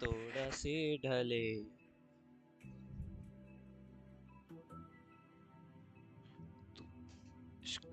थोड़ा से ढले तो इश्क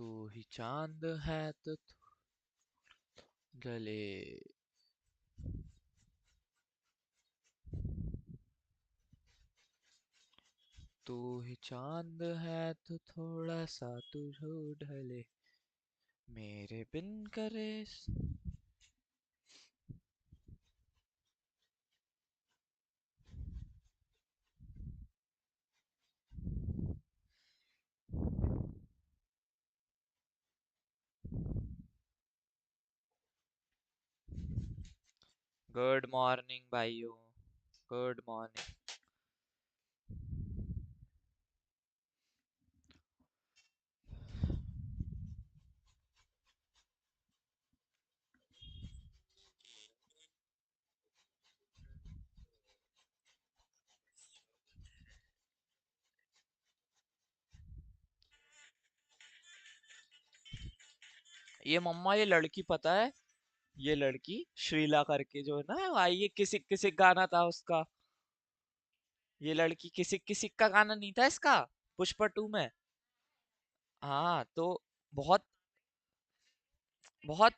तू ही चांद है तो गले। तू ही चांद है तो थोड़ा सा तू ढले मेरे बिन करे। गुड मॉर्निंग भाइयों, गुड मॉर्निंग। ये मम्मा, ये लड़की पता है, ये लड़की श्रीला करके जो है ना, आई ये किसी किसी गाना था उसका। ये लड़की किसी किसी का गाना नहीं था इसका, पुष्पा 2 में। हाँ तो बहुत बहुत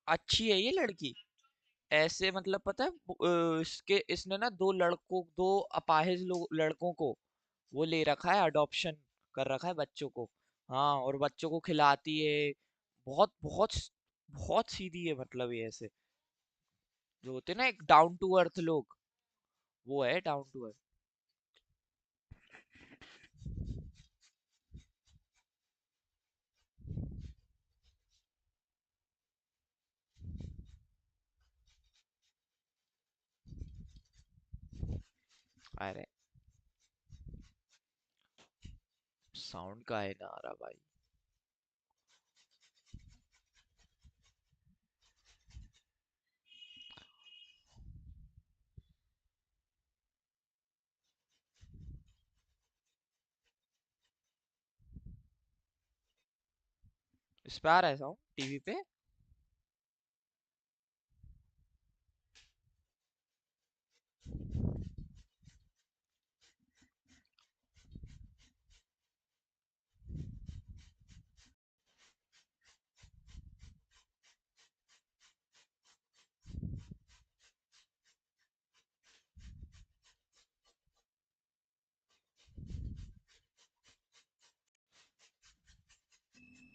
अच्छी है ये लड़की। ऐसे मतलब पता है इसके इसने ना दो अपाहिज लोग लड़कों को वो ले रखा है, अडॉप्शन कर रखा है बच्चों को। हाँ, और बच्चों को खिलाती है। बहुत बहुत बहुत सीधी है, मतलब ये ऐसे जो होते हैं ना एक डाउन टू अर्थ लोग, वो है डाउन टू अर्थ। अरे साउंड का है ना आ रहा भाई। इस पे आ रहा है साउंड टीवी पे।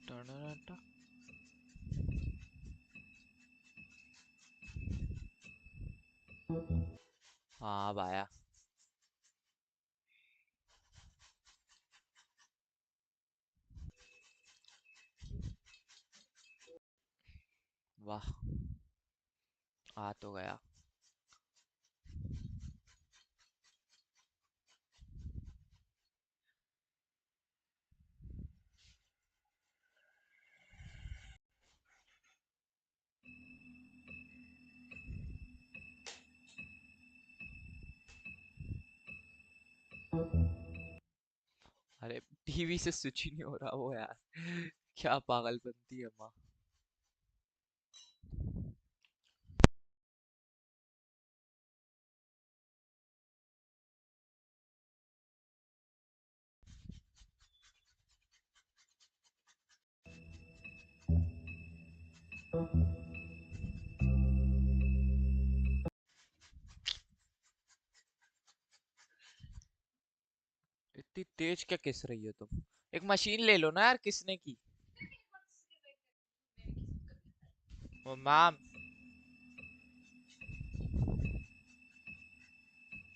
टनटन। हाँ अब आया। वाह, आ तो गया। अरे टीवी से स्विच ही नहीं हो रहा वो यार। क्या पागलपंती है माँ। इतनी तेज क्या किस रही हो तुम? एक मशीन ले लो ना यार, किसने की? वो मैम।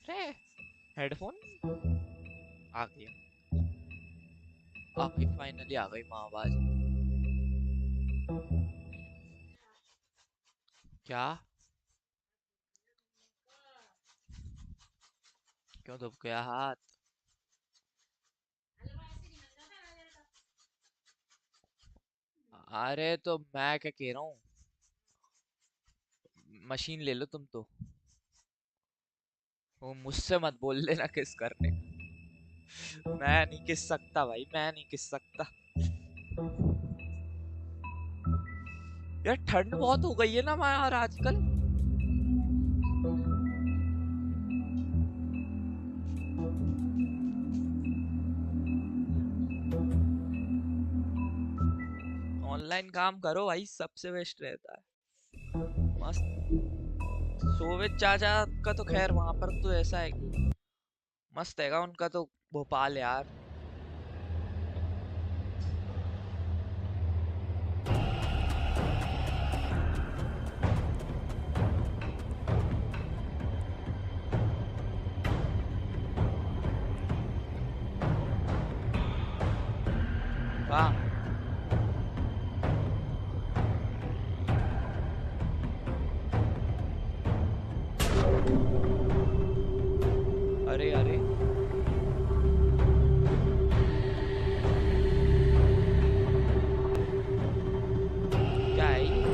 रे हेडफोन आ गया। आ गई फाइनली, आ गई माँ आवाज। क्या? क्यों दब गया हाथ? अरे तो मैं क्या कह रहा हूँ, मशीन ले लो तुम तो। वो मुझसे मत बोल लेना किस करने का। मैं नहीं किस सकता भाई, मैं नहीं किस सकता। यार ठंड बहुत हो गई है ना यार आजकल। ऑनलाइन काम करो भाई, सबसे बेस्ट रहता है। मस्त। सोवित चाचा का तो खैर वहां पर तो ऐसा है कि मस्त हैगा उनका तो भोपाल यार। वाह। अरे अरे क्या है ये?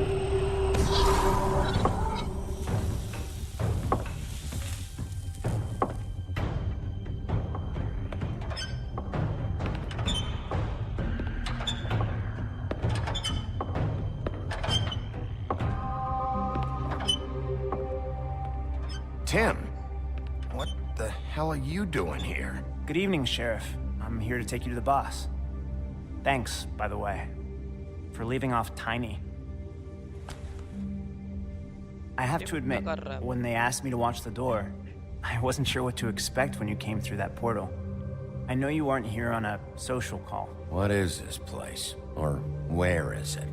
Tim, what the hell are you doing here? Good evening, Sheriff. I'm here to take you to the boss. Thanks, by the way, for leaving off Tiny. I have to admit, when they asked me to watch the door, I wasn't sure what to expect when you came through that portal. I know you aren't here on a social call. What is this place? Or where is it?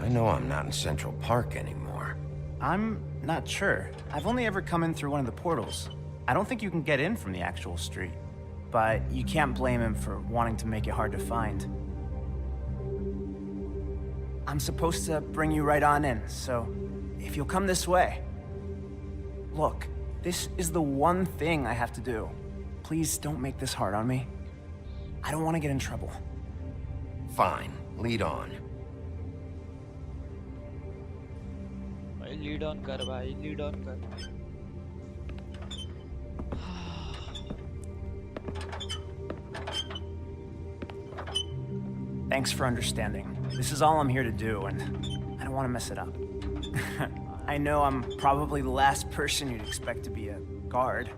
I know I'm not in Central Park anymore. I'm not sure. I've only ever come in through one of the portals. I don't think you can get in from the actual street. But you can't blame him for wanting to make it hard to find. I'm supposed to bring you right on in, so if you'll come this way. Look, this is the one thing I have to do. Please don't make this hard on me. I don't want to get in trouble. Fine, lead on. भाई lead on कर भाई, lead on कर। Thanks for understanding. This is all I'm here to do, and I don't want to mess it up. I know I'm probably the last person you'd expect to be a guard,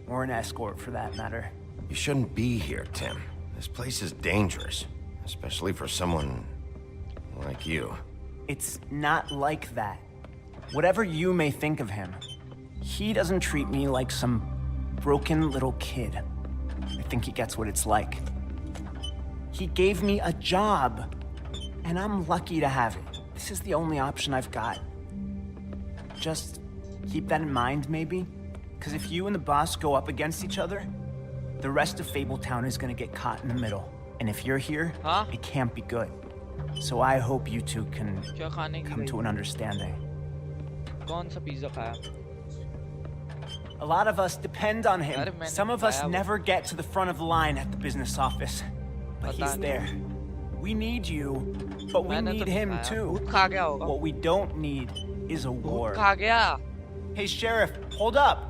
or an escort for that matter. You shouldn't be here, Tim. This place is dangerous, especially for someone like you. It's not like that. Whatever you may think of him, he doesn't treat me like some broken little kid. I think he gets what it's like. He gave me a job, and I'm lucky to have it. This is the only option I've got. Just keep that in mind, maybe? Because if you and the boss go up against each other, the rest of Fabletown is gonna get caught in the middle. And if you're here, it can't be good. So I hope you two can come to an understanding. कौन सा pizza खाया? A lot of us depend on him. Some of us never get to the front of the line at the business office. But he's there. We need you, but we need him too. What we don't need is a war. Hey, Sheriff, hold up.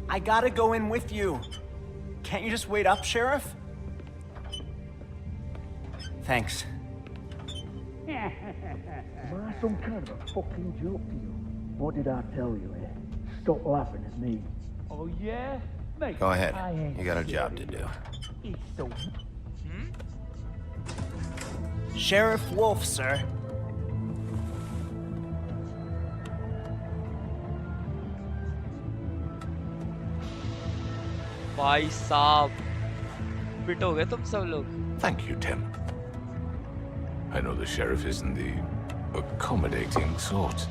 I gotta go in with you. Can't you just wait up, Sheriff? Thanks. Am I some kind of a fucking joke to you? What did I tell you, eh? Stop laughing at me. Oh, yeah? Mate, Go ahead. You got a job to do. It's the... Sheriff Wolf, sir. भाई साहब, fit हो गए तुम सब लोग। Thank you, Tim. I know the sheriff isn't the accommodating sort,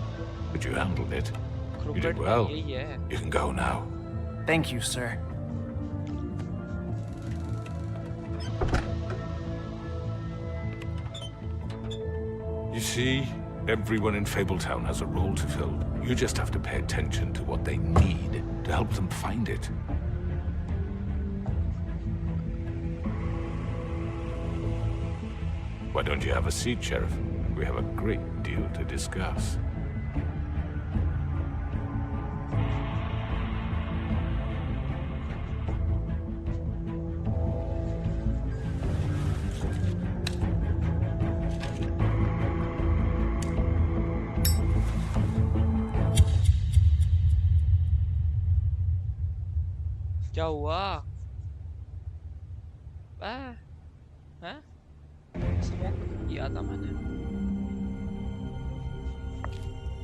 but you handled it. You did well. You can go now. Thank you, sir. You see, everyone in Fabletown has a role to fill. You just have to pay attention to what they need to help them find it. Why don't you have a seat, Sheriff? We have a great deal to discuss. क्या हुआ? हैं? Smoke किया था मैंने।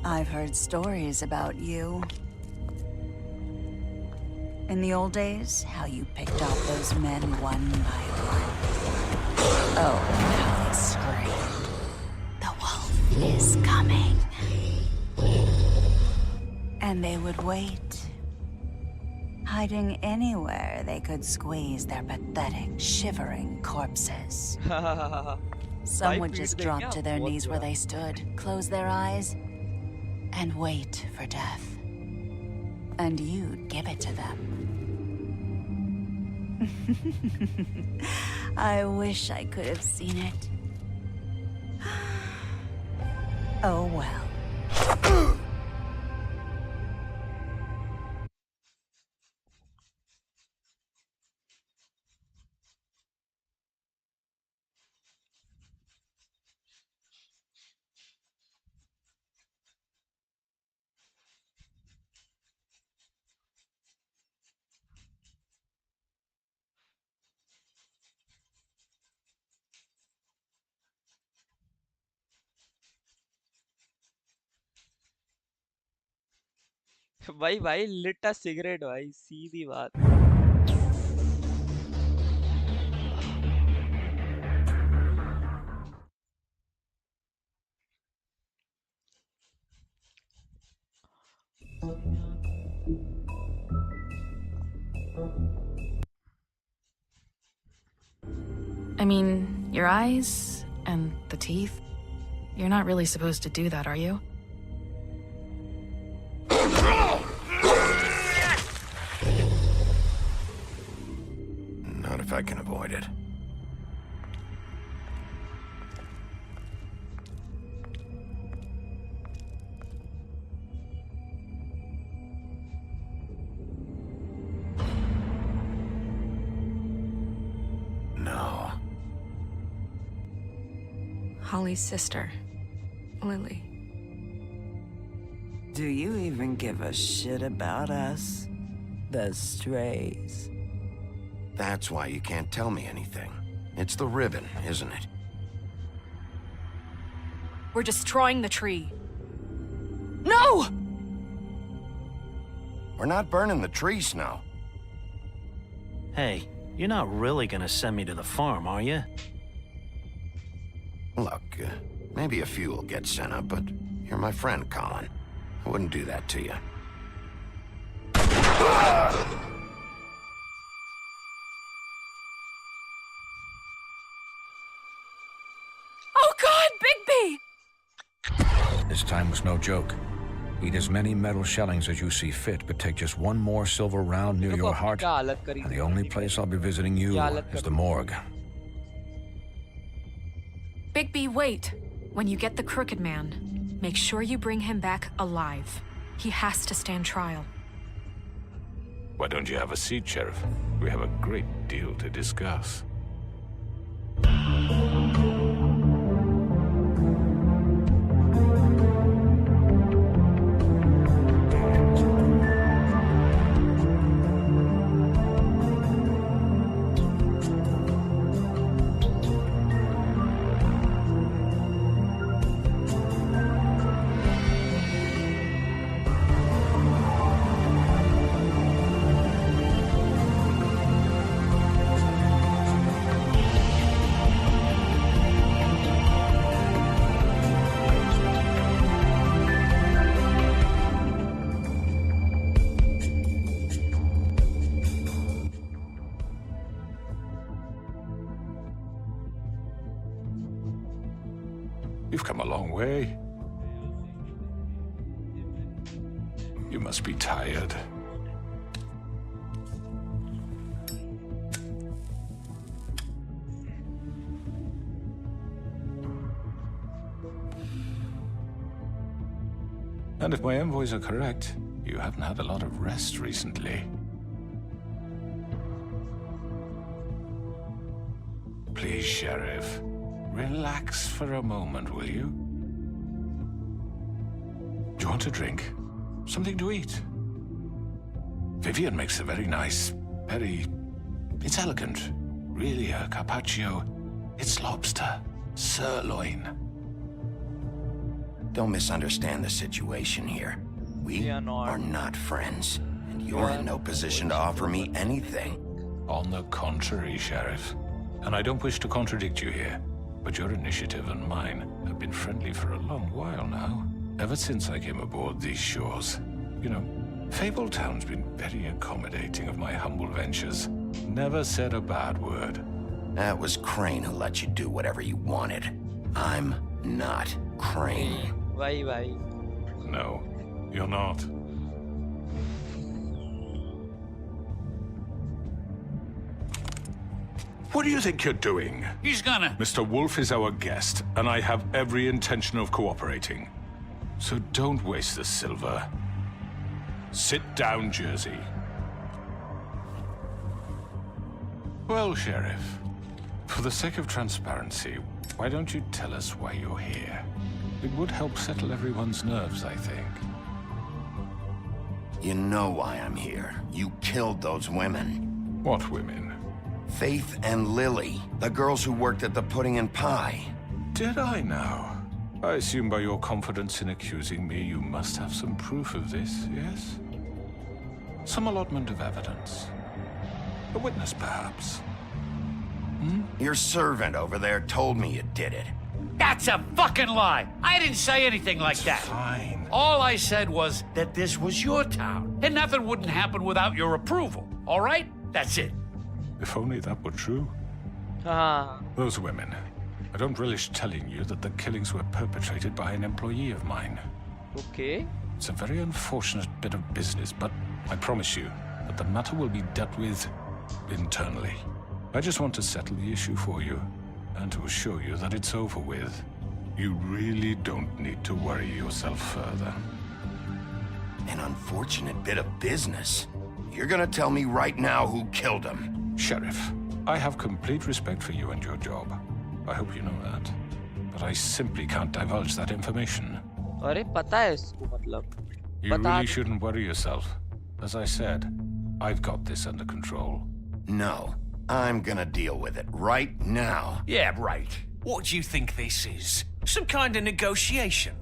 I've heard stories about you. In the old days, how you picked off those men one by one. Oh, how they screamed. The wolf is coming. And they would wait, hiding anywhere they could squeeze their pathetic, shivering corpses. Some would just drop to their knees where they stood, close their eyes, and wait for death. And you'd give it to them. I wish I could have seen it. Oh well. भाई भाई लिटा cigarette भाई सीधी बात. I mean, your eyes and the teeth. You're not really supposed to do that, are you? Not if I can avoid it. No. Holly's sister, Lily. Do you even give a shit about us? The strays. That's why you can't tell me anything. It's the ribbon, isn't it? We're destroying the tree. No! We're not burning the tree, Snow. Hey, you're not really gonna send me to the farm, are you? Look, maybe a few will get sent up, but you're my friend, Colin. I wouldn't do that to you. Oh God, Bigby! This time was no joke. Eat as many metal shellings as you see fit, but take just one more silver round near your heart, and the only place I'll be visiting you is the morgue. Bigby, wait. When you get the Crooked Man, make sure you bring him back alive. He has to stand trial. Why don't you have a seat, Sheriff? We have a great deal to discuss. You've come a long way. You must be tired. And if my envoys are correct, you haven't had a lot of rest recently. Please, Sheriff. Relax for a moment, will you? Do you want a drink? Something to eat? Vivian makes a very nice, it's elegant. Really a carpaccio. It's lobster, sirloin. don't misunderstand the situation here. We are not friends, and you're in no position to offer me anything. On the contrary, Sheriff. And I don't wish to contradict you here, but your initiative and mine have been friendly for a long while now. Ever since I came aboard these shores. You know, Fabletown's been very accommodating of my humble ventures. Never said a bad word. That was Crane who let you do whatever you wanted. I'm not Crane. Why? No, you're not. What do you think you're doing? He's gonna... Mr. Wolf is our guest, and I have every intention of cooperating. So don't waste the silver. Sit down, Jersey. Well, Sheriff, for the sake of transparency, why don't you tell us why you're here? It would help settle everyone's nerves, I think. You know why I'm here. You killed those women. What women? Faith and Lily, the girls who worked at the Pudding and Pie. Did I now? I assume by your confidence in accusing me, you must have some proof of this, yes? Some allotment of evidence. A witness, perhaps. Your servant over there told me you did it. That's a fucking lie! I didn't say anything like that. Fine. All I said was that this was your town, and nothing wouldn't happen without your approval. All right? That's it. If only that were true. Those women. I don't relish telling you that the killings were perpetrated by an employee of mine. Okay. It's a very unfortunate bit of business, but I promise you that the matter will be dealt with internally. I just want to settle the issue for you, and to assure you that it's over with. You really don't need to worry yourself further. An unfortunate bit of business. You're gonna tell me right now who killed him. Sheriff, I have complete respect for you and your job. I hope you know that. But I simply can't divulge that information. अरे पता है इसको मतलब. You really shouldn't worry yourself. As I said, I've got this under control. No, I'm gonna deal with it right now. Yeah, right. What do you think this is? Some kind of negotiation?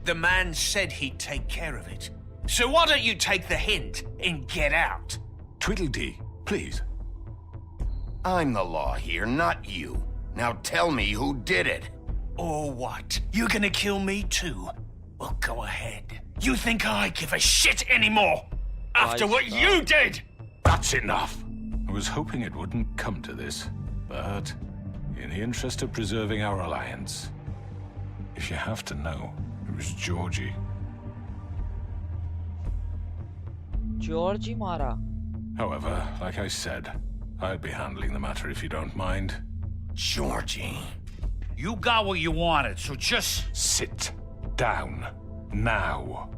The man said he'd take care of it. So why don't you take the hint and get out? Tweedledee, please. I'm the law here, not you. Now tell me who did it. Or what? You're gonna kill me too? Well, go ahead. You think I give a shit anymore? After what you did? That's enough. I was hoping it wouldn't come to this, but in the interest of preserving our alliance, if you have to know, it was Georgie. Georgie Mara. However, like I said, I'll be handling the matter if you don't mind. Georgie. You got what you wanted, so just... Sit down. Now.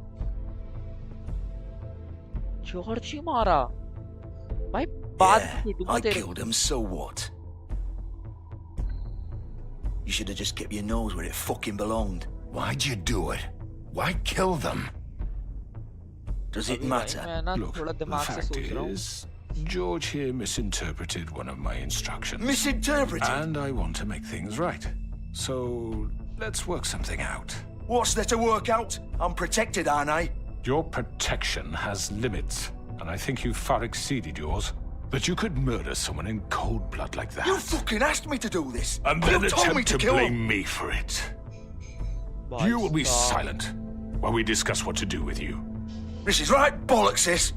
Georgie Mara. भाई बाद में पीटूंगा I तेरे. killed him, so what? You should have just kept your nose where it fucking belonged. Why'd you do it? Why kill them? Does it अभी भाई matter? मैं ना Look, थोड़ा the दिमाग से fact सोच रहा हूँ. is, George here misinterpreted one of my instructions. Misinterpreted? And I want to make things right. So, let's work something out. What's there to work out? I'm protected, aren't I? Your protection has limits, and I think you've far exceeded yours. That you could murder someone in cold blood like that. You fucking asked me to do this. And then you told me attempt to to kill blame him. me for it. भाई You will be साहब. silent while we discuss what to do with you. This is right bollocks, sis.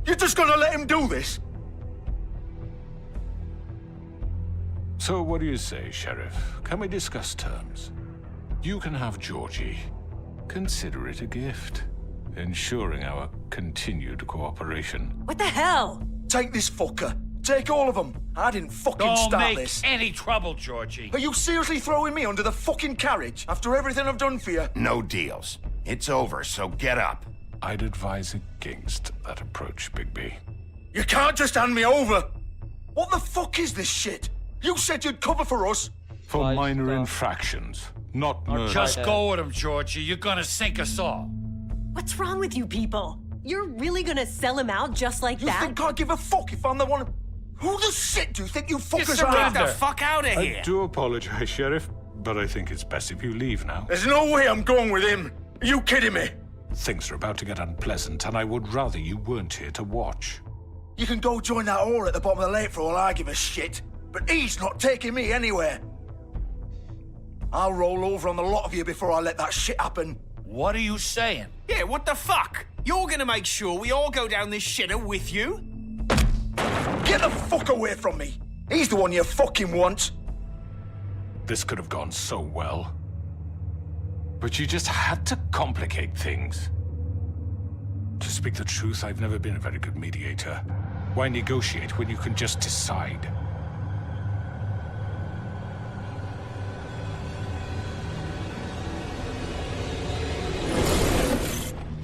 You're just gonna let him do this? So what do you say, Sheriff? Can we discuss terms? You can have Georgie. Consider it a gift, ensuring our continued cooperation. What the hell? Take this fucker. Take all of them. I didn't fucking Don't start make this. any trouble, Georgie. Are you seriously throwing me under the fucking carriage after everything I've done for you? No deals. It's over, so get up. I'd advise against that approach, Bigby. You can't just hand me over. What the fuck is this shit? You said you'd cover for us. For Why minor stop? infractions, not murder. Just go with him, Georgie. You're gonna sink us all. What's wrong with you people? You're really gonna sell him out just like You that? think I give a fuck if I'm the one... Who the shit do you think you fuckers Get are? the fuck out of here! I do apologize, Sheriff, but I think it's best if you leave now. There's no way I'm going with him. Are you kidding me? Things are about to get unpleasant, and I would rather you weren't here to watch. You can go join that whore at the bottom of the lake for all I give a shit. But he's not taking me anywhere. I'll roll over on the lot of you before I let that shit happen. What are you saying? Yeah, what the fuck? You're gonna make sure we all go down this shitter with you? Get the fuck away from me! He's the one you fucking want! This could have gone so well. But you just had to complicate things. To speak the truth, I've never been a very good mediator. Why negotiate when you can just decide?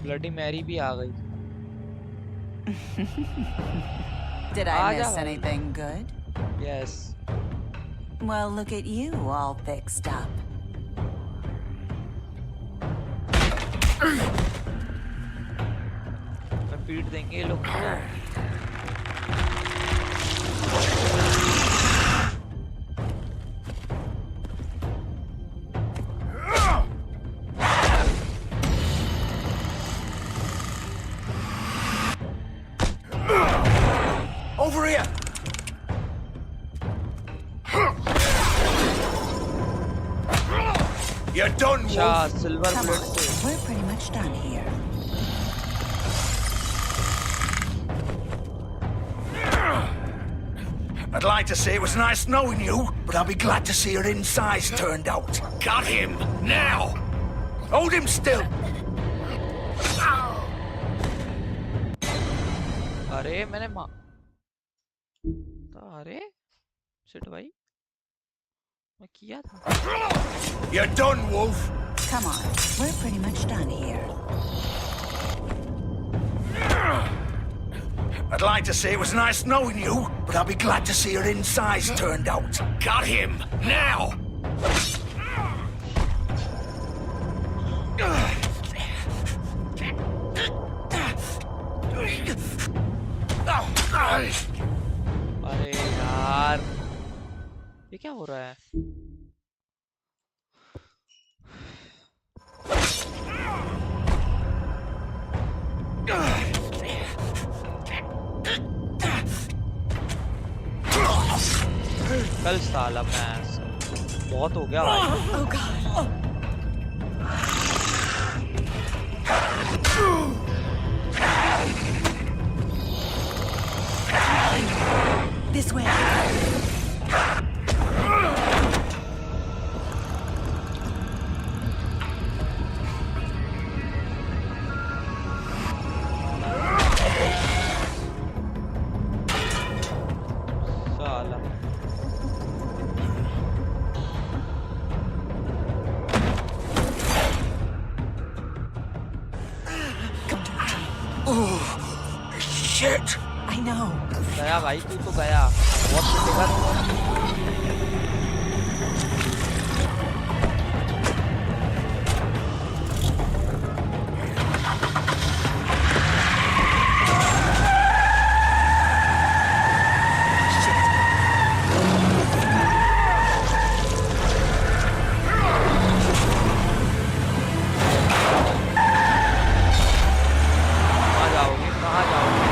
Bloody Mary भी आ गई. Did I miss anything good? Yes. Well, look at you, all fixed up. पीट देंगे ये लोग को. Over here! You're done, Wolf! Silver Come bullet on, से. we're pretty much done here. I'd like to say it was nice knowing you, but I'll be glad to see your insides turned out. Cut him! Now! Hold him still! अरे मैंने अरे shit भाई मैं किया था. You're done, Wolf! Come on, we're pretty much done here. I'd like to say it was nice knowing you, but I'll be glad to see your insides turned out. Cut him! Now! अरे यार ये क्या हो रहा है? कल साला match बहुत हो गया भाई. Oh God. This way. साला Shit! I know. गया भाई तू तो गया बहुत पिटेगा. कहाँ जाओगे कहाँ जाओगे?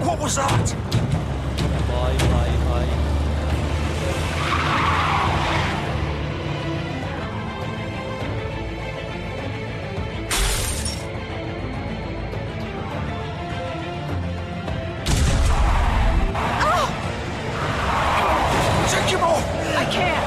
What was that? Bye, bye, bye. Take him off! I can't.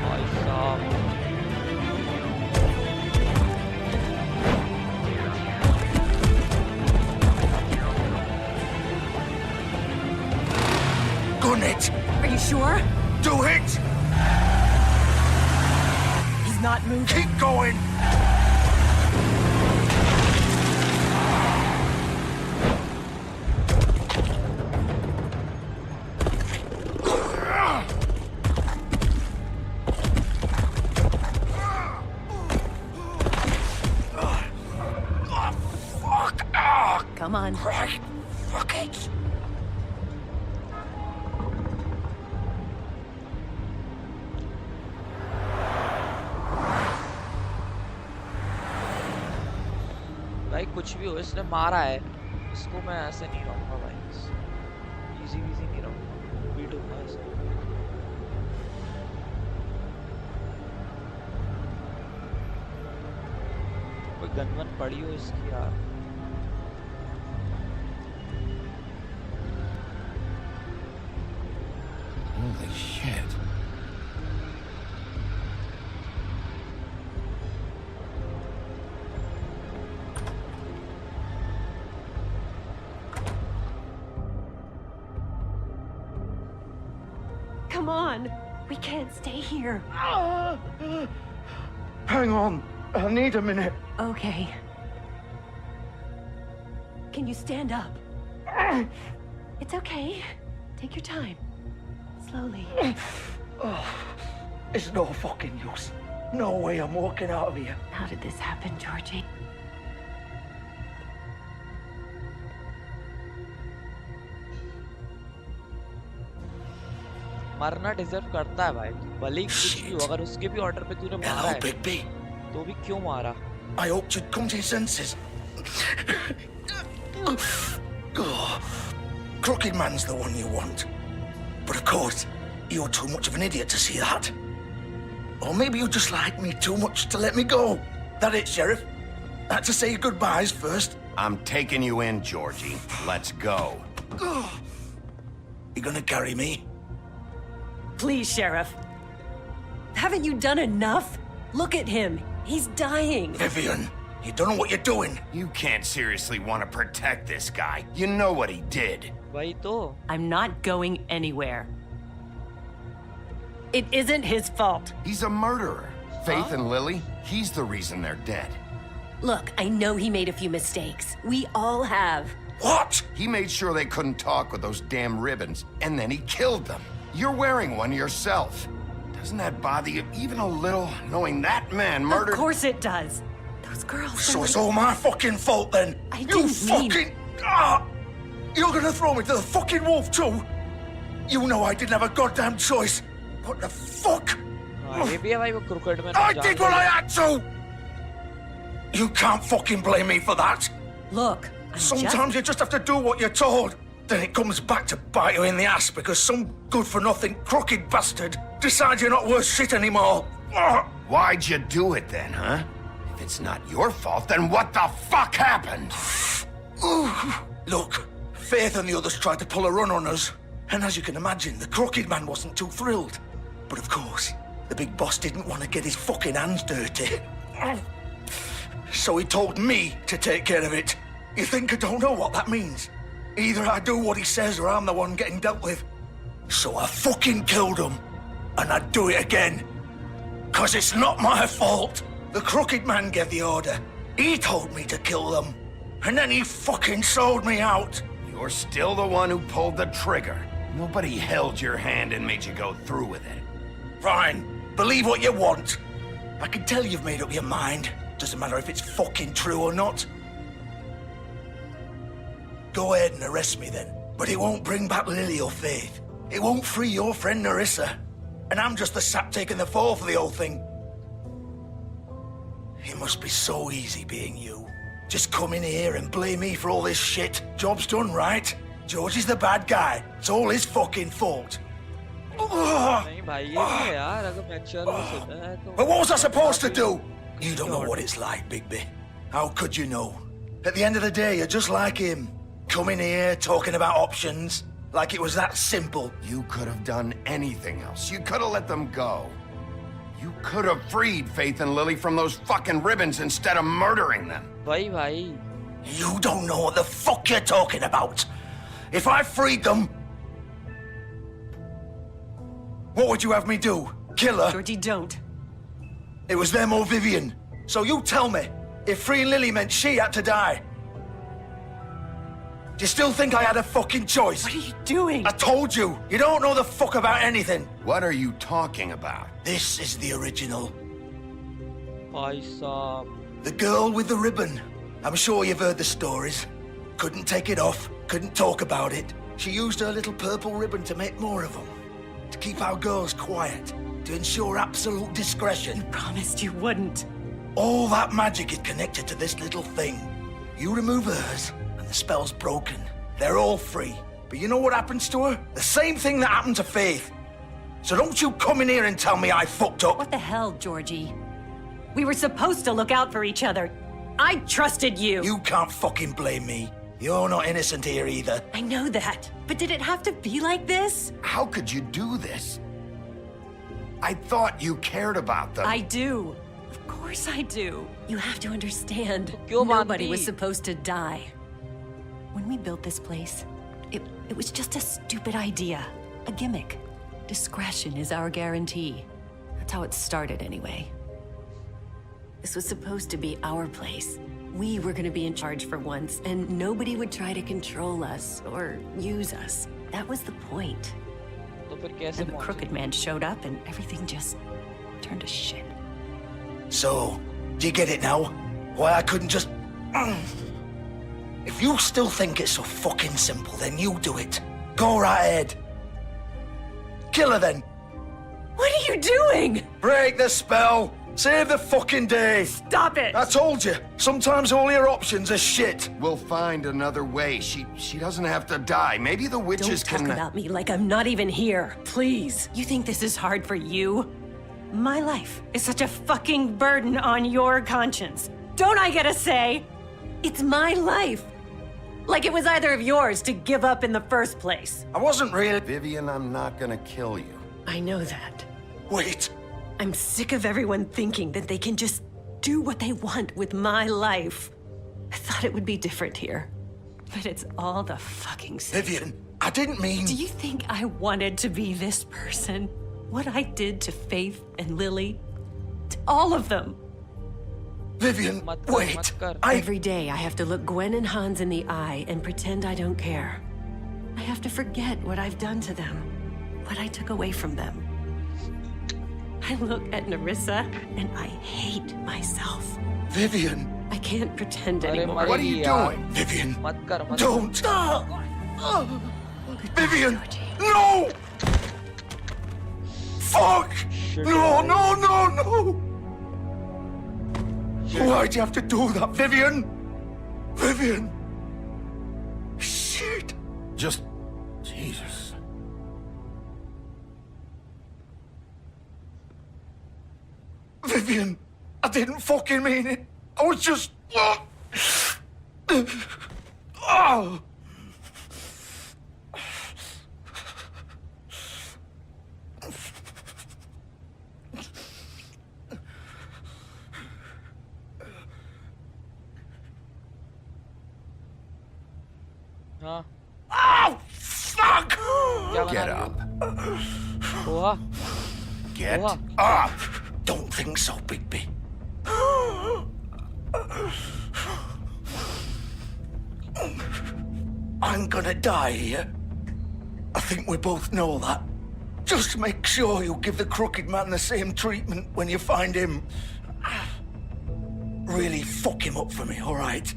भाई साहब Gun it! Are you sure? Do it! He's not moving. Keep going! Fuck! Ah! Come on. Right! Fuck it! भाई कुछ भी हो इसने मारा है इसको मैं ऐसे नहीं रहूंगा भाई इजी इजी नहीं रहूंगा पीटूंगा इसको कोई गन पड़ी हो इसकी यार Holy shit. Come on. We can't stay here. Hang on. I need a minute. Okay. Can you stand up? It's okay. Take your time. Slowly. Oh, it's no fucking use. No way I'm walking out of here. How did this happen, Georgie? मरना deserve करता है भाई भले ही कुछ भी हो अगर उसके भी ऑर्डर पे तूने मारा है तो भी क्यों मारा I hoped you'd come to your senses. Oh, Crooked Man's the one you want. But of course, you're too much of an idiot to see that. Or maybe you just like me too much to let me go. That it, Sheriff? I had to say your goodbyes first. I'm taking you in, Georgie. Let's go. You gonna carry me? Please, Sheriff. Haven't you done enough? Look at him. He's dying. Vivian, you don't know what you're doing. You can't seriously want to protect this guy. You know what he did. वही तो I'm not going anywhere. It isn't his fault. He's a murderer. Faith and Lily, he's the reason they're dead. Look, I know he made a few mistakes. We all have. What? He made sure they couldn't talk with those damn ribbons, and then he killed them. You're wearing one yourself. Doesn't that bother you even a little, knowing that man murdered— Of course it does. Those girls— So it's all my fucking fault then? I You didn't mean— fucking— Ah! You're gonna throw me to the fucking wolf too? You know I didn't have a goddamn choice. What the fuck? ये भी है भाई वो cricket में I did what I had to! You can't fucking blame me for that. Look, Sometimes you just have to do what you're told. Then it comes back to bite you in the ass because some good-for-nothing crooked bastard decides you're not worth shit anymore. Why'd you do it then, huh? If it's not your fault, then what the fuck happened? Look, Faith and the others tried to pull a run on us. And as you can imagine, the Crooked Man wasn't too thrilled. But of course, the big boss didn't want to get his fucking hands dirty. So he told me to take care of it. You think I don't know what that means? Either I do what he says or I'm the one getting dealt with. So I fucking killed him. And I'd do it again. 'Cause it's not my fault. The Crooked Man gave the order. He told me to kill them. And then he fucking sold me out. You're still the one who pulled the trigger. Nobody held your hand and made you go through with it. Fine. Believe what you want. I can tell you've made up your mind. Doesn't matter if it's fucking true or not. Go ahead and arrest me then. But it won't bring back Lily or Faith. It won't free your friend Narissa. And I'm just the sap taking the fall for the whole thing. It must be so easy being you. Just come in here and blame me for all this shit. Job's done, right? George is the bad guy. It's all his fucking fault. But what was I supposed to do? You don't know what it's like, Bigby. How could you know? At the end of the day, you're just like him. Coming here, talking about options. Like it was that simple. You could have done anything else. You could have let them go. You could have freed Faith and Lily from those fucking ribbons instead of murdering them. You don't know what the fuck you're talking about. If I freed them... What would you have me do? Kill her? Georgie, don't. It was them or Vivian. So you tell me, if freeing Lily meant she had to die, do you still think I had a fucking choice? What are you doing? I told you, you don't know the fuck about anything. What are you talking about? This is the original. Paisa. The girl with the ribbon. I'm sure you've heard the stories. Couldn't take it off, couldn't talk about it. She used her little purple ribbon to make more of them. To keep our girls quiet. To ensure absolute discretion. You promised you wouldn't. All that magic is connected to this little thing. You remove hers, and the spell's broken. They're all free. But you know what happens to her? The same thing that happened to Faith. So don't you come in here and tell me I fucked up. What the hell, Georgie? We were supposed to look out for each other. I trusted you. You can't fucking blame me. You're not innocent here either. I know that. But did it have to be like this? How could you do this? I thought you cared about them. I do. Of course I do. You have to understand. Kyun Nobody banti? was supposed to die. When we built this place, it was just a stupid idea. A gimmick. Discretion is our guarantee. That's how it started anyway. This was supposed to be our place. We were gonna be in charge for once, and nobody would try to control us or use us. That was the point. And the crooked man showed up and everything just turned to shit. So, do you get it now? Why I couldn't just... If you still think it's so fucking simple, then you do it. Go right ahead. Kill her then. What are you doing? Break the spell. Save the fucking day. Stop it. I told you. Sometimes all your options are shit. We'll find another way. She doesn't have to die. Maybe the witches Don't can... talk about me like I'm not even here. Please. You think this is hard for you? My life is such a fucking burden on your conscience. Don't I get a say? It's my life. Like it was either of yours to give up in the first place. I wasn't really... Vivian, I'm not gonna kill you. I know that. Wait. I'm sick of everyone thinking that they can just do what they want with my life. I thought it would be different here. But it's all the fucking same. Vivian, I didn't mean... Do you think I wanted to be this person? What I did to Faith and Lily? To all of them. Vivian, wait. Every day I have to look Gwen and Hans in the eye and pretend I don't care. I have to forget what I've done to them. What I took away from them. I look at Narissa and I hate myself. Vivian. I can't pretend anymore. What are you doing? Vivian, don't. Vivian, no! Fuck! No, no, no, no! Why'd you have to do that, Vivian? Vivian! Shit! Just... Jesus. Vivian, I didn't fucking mean it. I was just... Oh! हाँ Oh, fuck! Get up. हुआ Get What? up! Don't think so, Bigby. I'm gonna die here. I think we both know that. Just make sure you give the crooked man the same treatment when you find him. Really fuck him up for me, all right?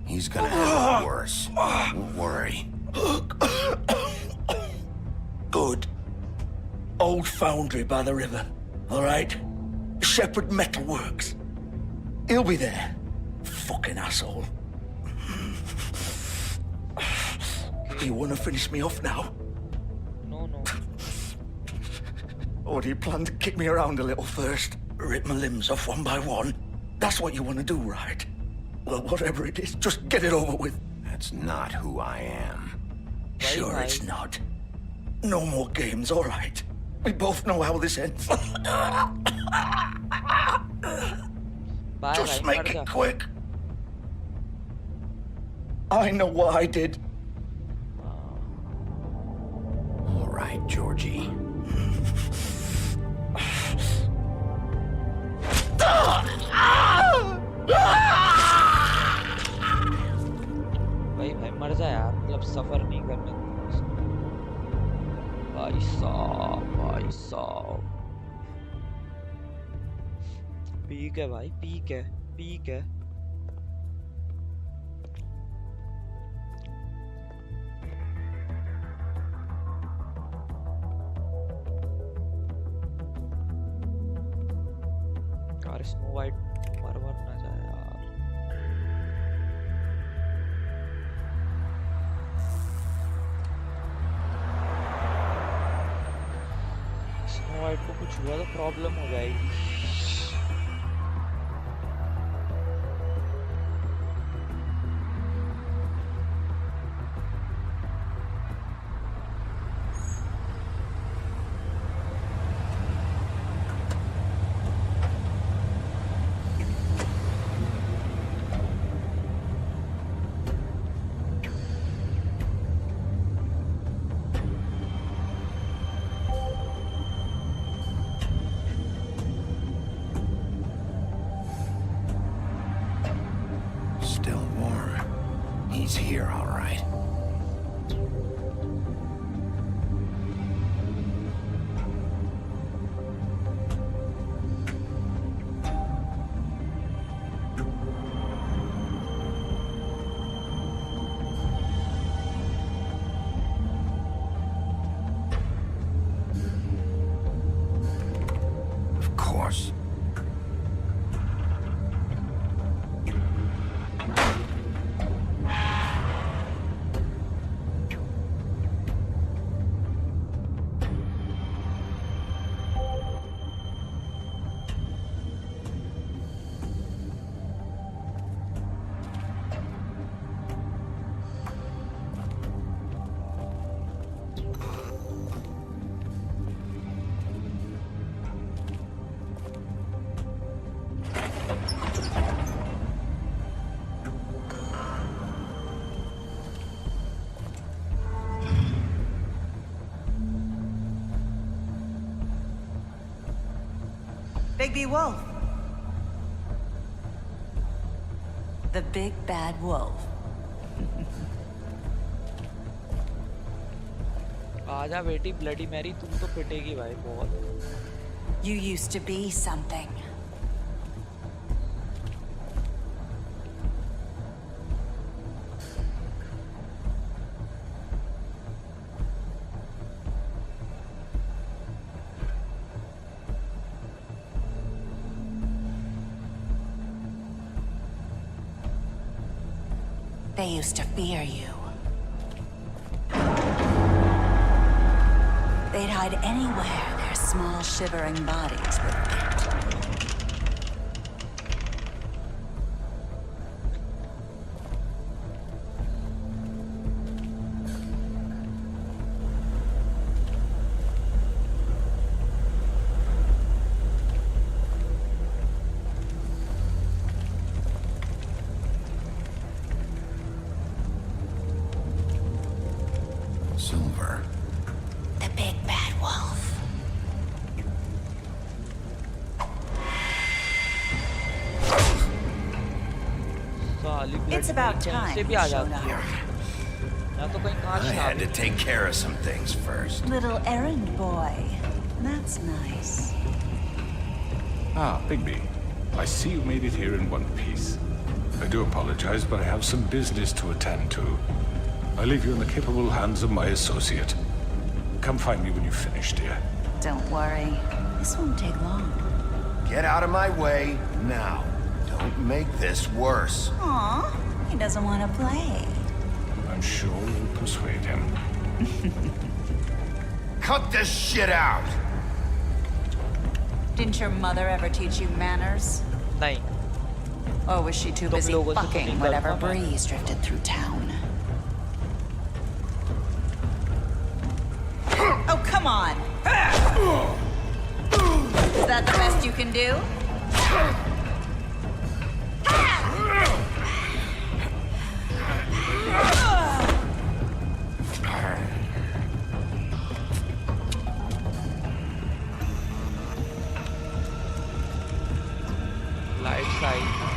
He's gonna have it worse. Don't worry. old foundry by the river, all right? Shepherd Metalworks. He'll be there. Fucking asshole. You want to finish me off now? No, no. Or do you plan to kick me around a little first? Rip my limbs off one by one? That's what you want to do, right? Well, whatever it is, just get it over with. That's not who I am. Sure it's not. No more games, all right? We both know how this ends. Just make it quick. I know what I did. All right, Georgie. भाई मर जा यार, मतलब सफर नहीं करने भाई साहब peak है भाई, पीक है यार स्नो वाइट मर ना जाए यार। स्नो वाइट को कुछ हुआ तो प्रॉब्लम हो जाएगी। Still warm. He's here, all right. Of course. Bigby Wolf. The big bad wolf. आजा बेटी ब्लडी मैरी, तुम तो पिटेगी भाई बहुत। You used to be something. They used to fear you. They'd hide anywhere their small, shivering bodies would fit. Silver. The big bad wolf. It's about time you showed up. I had to take care of some things first. Little errand boy. That's nice. Ah, Bigby. I see you made it here in one piece. I do apologize, but I have some business to attend to. I leave you in the capable hands of my associate. Come find me when you've finished, dear. Don't worry. This won't take long. Get out of my way now. Don't make this worse. Aw, he doesn't want to play. I'm sure you'll persuade him. Cut this shit out! Didn't your mother ever teach you manners? नहीं. Or was she too busy fucking whatever breeze drifted through town? Oh, come on! Is that the best you can do? Light side.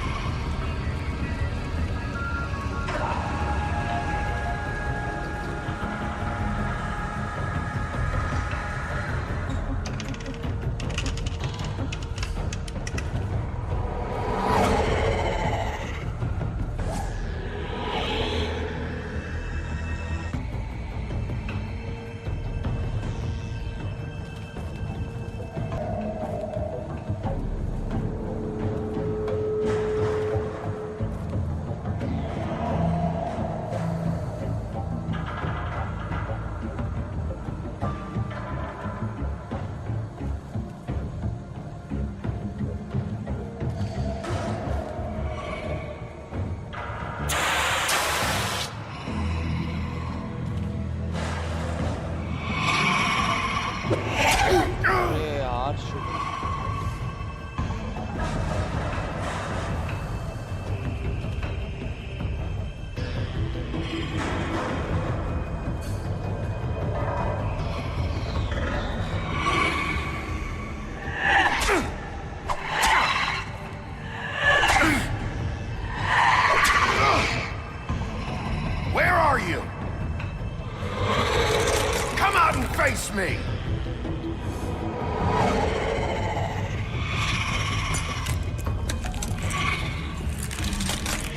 Face me!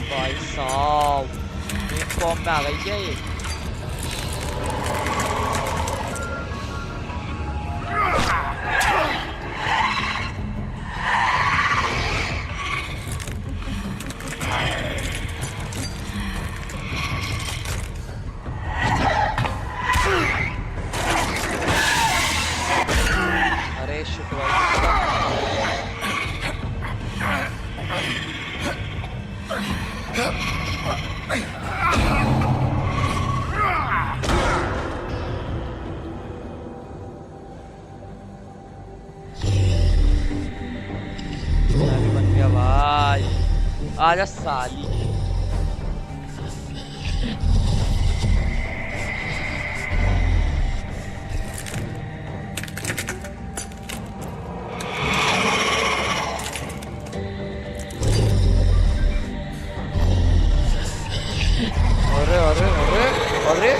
भाई साहब एक form में आ गई क्या ये? आजा साली अरे अरे अरे अरे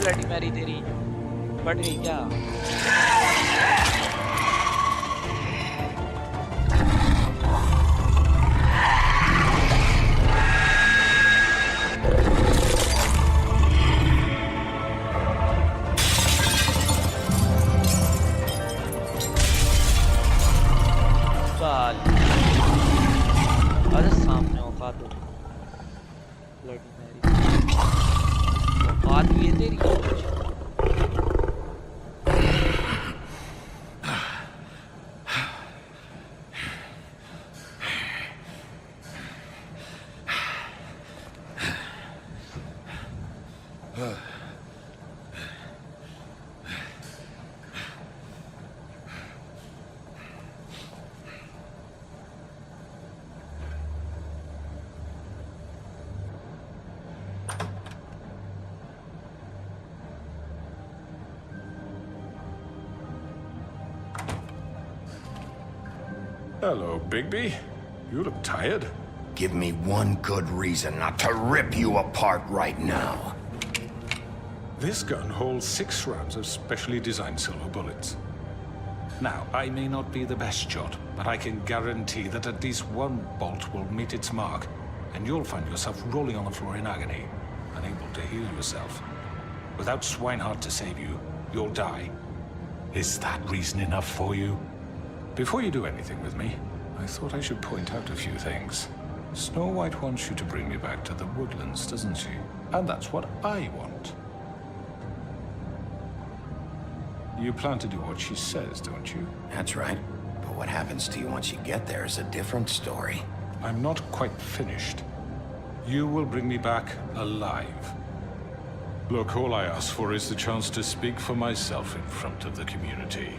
ब्लडी मैरी तेरी बढ़ गई क्या? अरे सामने औकात हो ब्लडी मैरी, औकात भी है तेरी। Hello, Bigby. You look tired. Give me one good reason not to rip you apart right now. This gun holds 6 rounds of specially designed silver bullets. Now, I may not be the best shot, but I can guarantee that at least one bolt will meet its mark, and you'll find yourself rolling on the floor in agony, unable to heal yourself. Without Swinehart to save you, you'll die. Is that reason enough for you? Before you do anything with me, I thought I should point out a few things. Snow White wants you to bring me back to the woodlands, doesn't she? And that's what I want. You plan to do what she says, don't you? That's right. But what happens to you once you get there is a different story. I'm not quite finished. You will bring me back alive. Look, all I ask for is the chance to speak for myself in front of the community.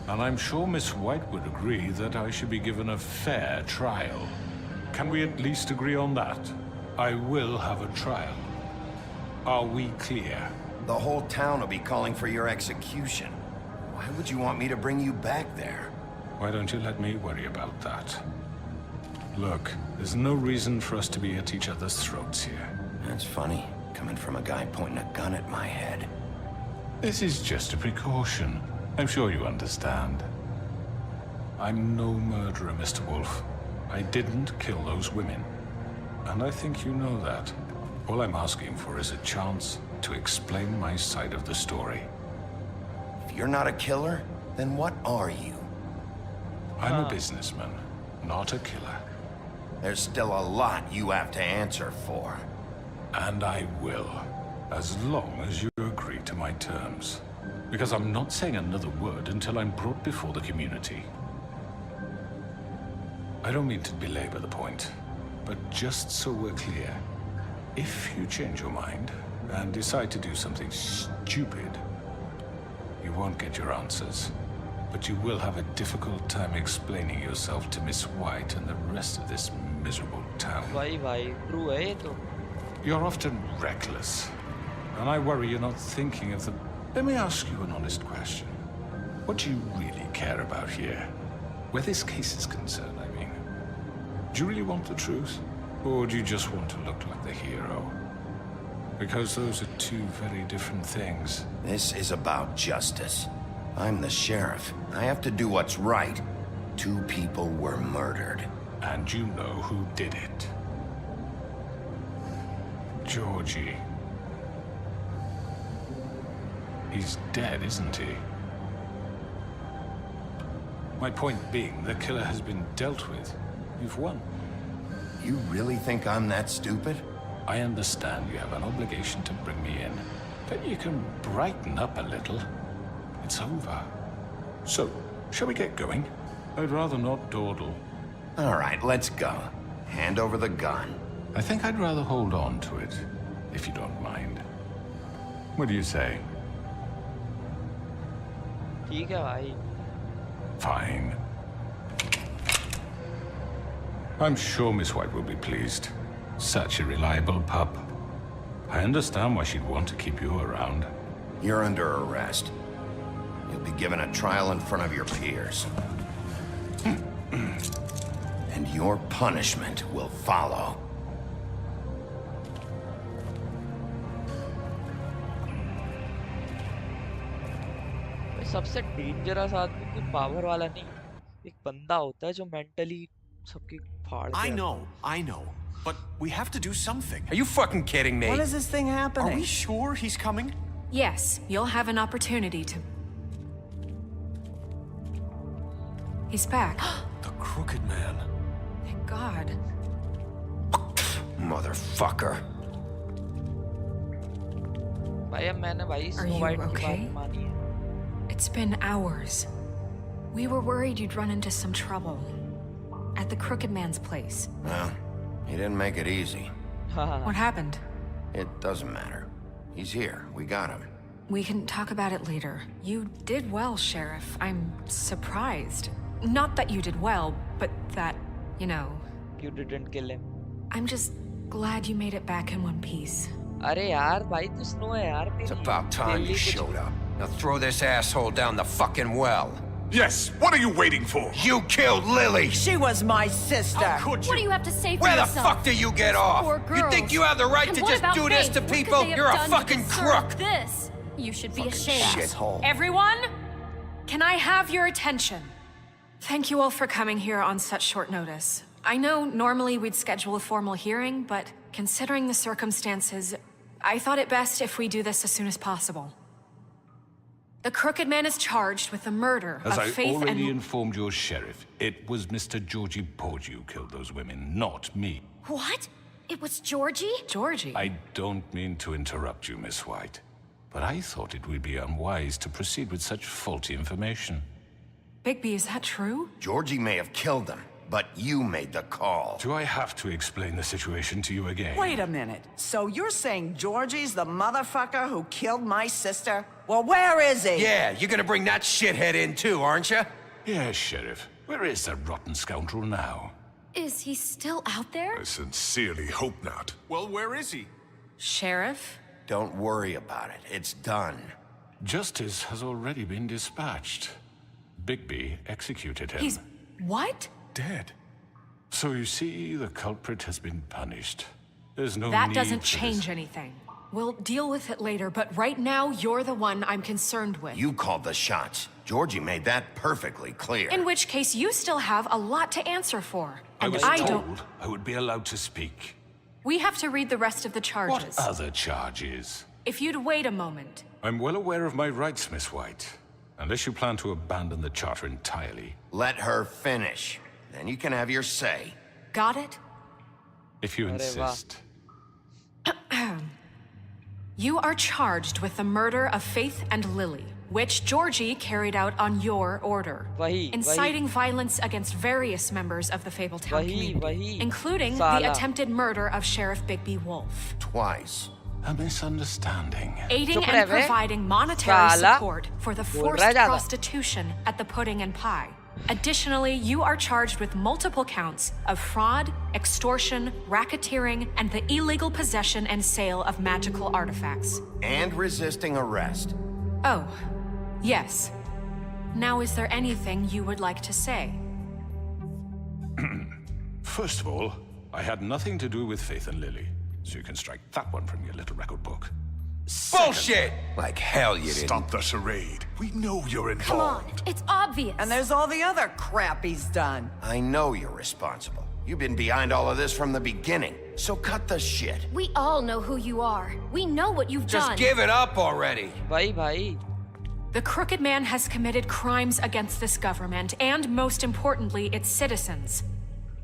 And I'm sure Miss White would agree that I should be given a fair trial. Can we at least agree on that? I will have a trial. Are we clear? The whole town will be calling for your execution. Why would you want me to bring you back there? Why don't you let me worry about that? Look, there's no reason for us to be at each other's throats here. That's funny, coming from a guy pointing a gun at my head. This is just a precaution. I'm sure you understand. I'm no murderer, Mr. Wolf. I didn't kill those women. And I think you know that. All I'm asking for is a chance to explain my side of the story. If you're not a killer, then what are you? I'm a businessman, not a killer. There's still a lot you have to answer for. And I will, as long as you agree to my terms. Because I'm not saying another word until I'm brought before the community. I don't mean to belabor the point, but just so we're clear, if you change your mind and decide to do something stupid, you won't get your answers, but you will have a difficult time explaining yourself to Miss White and the rest of this miserable town. True है ये तो. You're often reckless, and I worry you're not thinking of the... Let me ask you an honest question. What do you really care about here? Where this case is concerned, I mean. Do you really want the truth? Or do you just want to look like the hero? Because those are two very different things. This is about justice. I'm the sheriff. I have to do what's right. 2 people were murdered. And you know who did it. Georgie. He's dead, isn't he? My point being, the killer has been dealt with. You've won. You really think I'm that stupid? I understand you have an obligation to bring me in, but you can brighten up a little. It's over. So, shall we get going? I'd rather not dawdle. All right, let's go. Hand over the gun. I think I'd rather hold on to it, if you don't mind. What do you say? ठीक है भाई. Fine. I'm sure Miss White will be pleased. Such a reliable pup. I understand why she'd want to keep you around. You're under arrest. You'll be given a trial in front of your peers. And your punishment will follow. सबसे dangerous आदमी कोई power वाला नहीं, एक बंदा होता है जो मेंटली सबके फाड़ के I know, but we have to do something. Are you fucking kidding me? When is this thing happening? Are we sure he's coming? Yes, you'll have an opportunity to... He's back. The Crooked Man. Thank God. Motherfucker. भाई अब मैंने भाई Are snow you white की okay? बात मानी है। It's been hours. We were worried you'd run into some trouble. At the Crooked Man's place. Well, he didn't make it easy. What happened? It doesn't matter. He's here. We got him. We can talk about it later. You did well, Sheriff. I'm surprised. Not that you did well, but that, you know... You didn't kill him. I'm just glad you made it back in one piece. अरे यार भाई तू snow है यार It's तेरी about time you showed up. Now throw this asshole down the fucking well. Yes, what are you waiting for? You killed Lily! She was my sister. How could you? What do you have to say for Where the yourself? fuck do you get off? Poor You girls. think you have the right And to what just about do this Faith? to What could people? they have You're a done to fucking deserve crook! This. You should be ashamed. Shithole. Everyone, can I have your attention? Thank you all for coming here on such short notice. I know normally we'd schedule a formal hearing, but considering the circumstances, I thought it best if we do this as soon as possible. The Crooked Man is charged with the murder As of I Faith already and... informed your sheriff, it was Mr. Georgie Porgy who killed those women, not me. What? It was Georgie? Georgie? I don't mean to interrupt you, Miss White, but I thought it would be unwise to proceed with such faulty information. Bigby, is that true? Georgie may have killed them, but you made the call. Do I have to explain the situation to you again? Wait a minute. So you're saying Georgie's the motherfucker who killed my sister? Well, where is he? Yeah, you're gonna bring that shithead in too, aren't you? Yes, Sheriff. Where is that rotten scoundrel now? Is he still out there? I sincerely hope not. Well, where is he? Sheriff? Don't worry about it. It's done. Justice has already been dispatched. Bigby executed him. He's... what? Dead. So you see, the culprit has been punished. There's no That need doesn't for change this. anything. We'll deal with it later, but right now, you're the one I'm concerned with. You called the shots. Georgie made that perfectly clear. In which case, you still have a lot to answer for. I And was I told don't... I would be allowed to speak. We have to read the rest of the charges. What other charges? If you'd wait a moment. I'm well aware of my rights, Miss White. Unless you plan to abandon the charter entirely. Let her finish. Then you can have your say. Got it? If you Arre insist. You are charged with the murder of Faith and Lily, which Georgie carried out on your order. Inciting violence against various members of the Fabletown community, including the attempted murder of Sheriff Bigby Wolf. Twice. A misunderstanding. Aiding and providing monetary support for the forced prostitution at the Pudding and Pie. Additionally, you are charged with multiple counts of fraud, extortion, racketeering, and the illegal possession and sale of magical artifacts. And resisting arrest. Oh, yes. Now, is there anything you would like to say? First of all, I had nothing to do with Faith and Lily, so you can strike that one from your little record book. Bullshit! Like hell you didn't. Stop the charade. We know you're Come on, involved. it's obvious. And there's all the other crap he's done. I know you're responsible. You've been behind all of this from the beginning. So cut the shit. We all know who you are. We know what you've done. Just give it up already. Bye. The Crooked Man has committed crimes against this government and, most importantly, its citizens.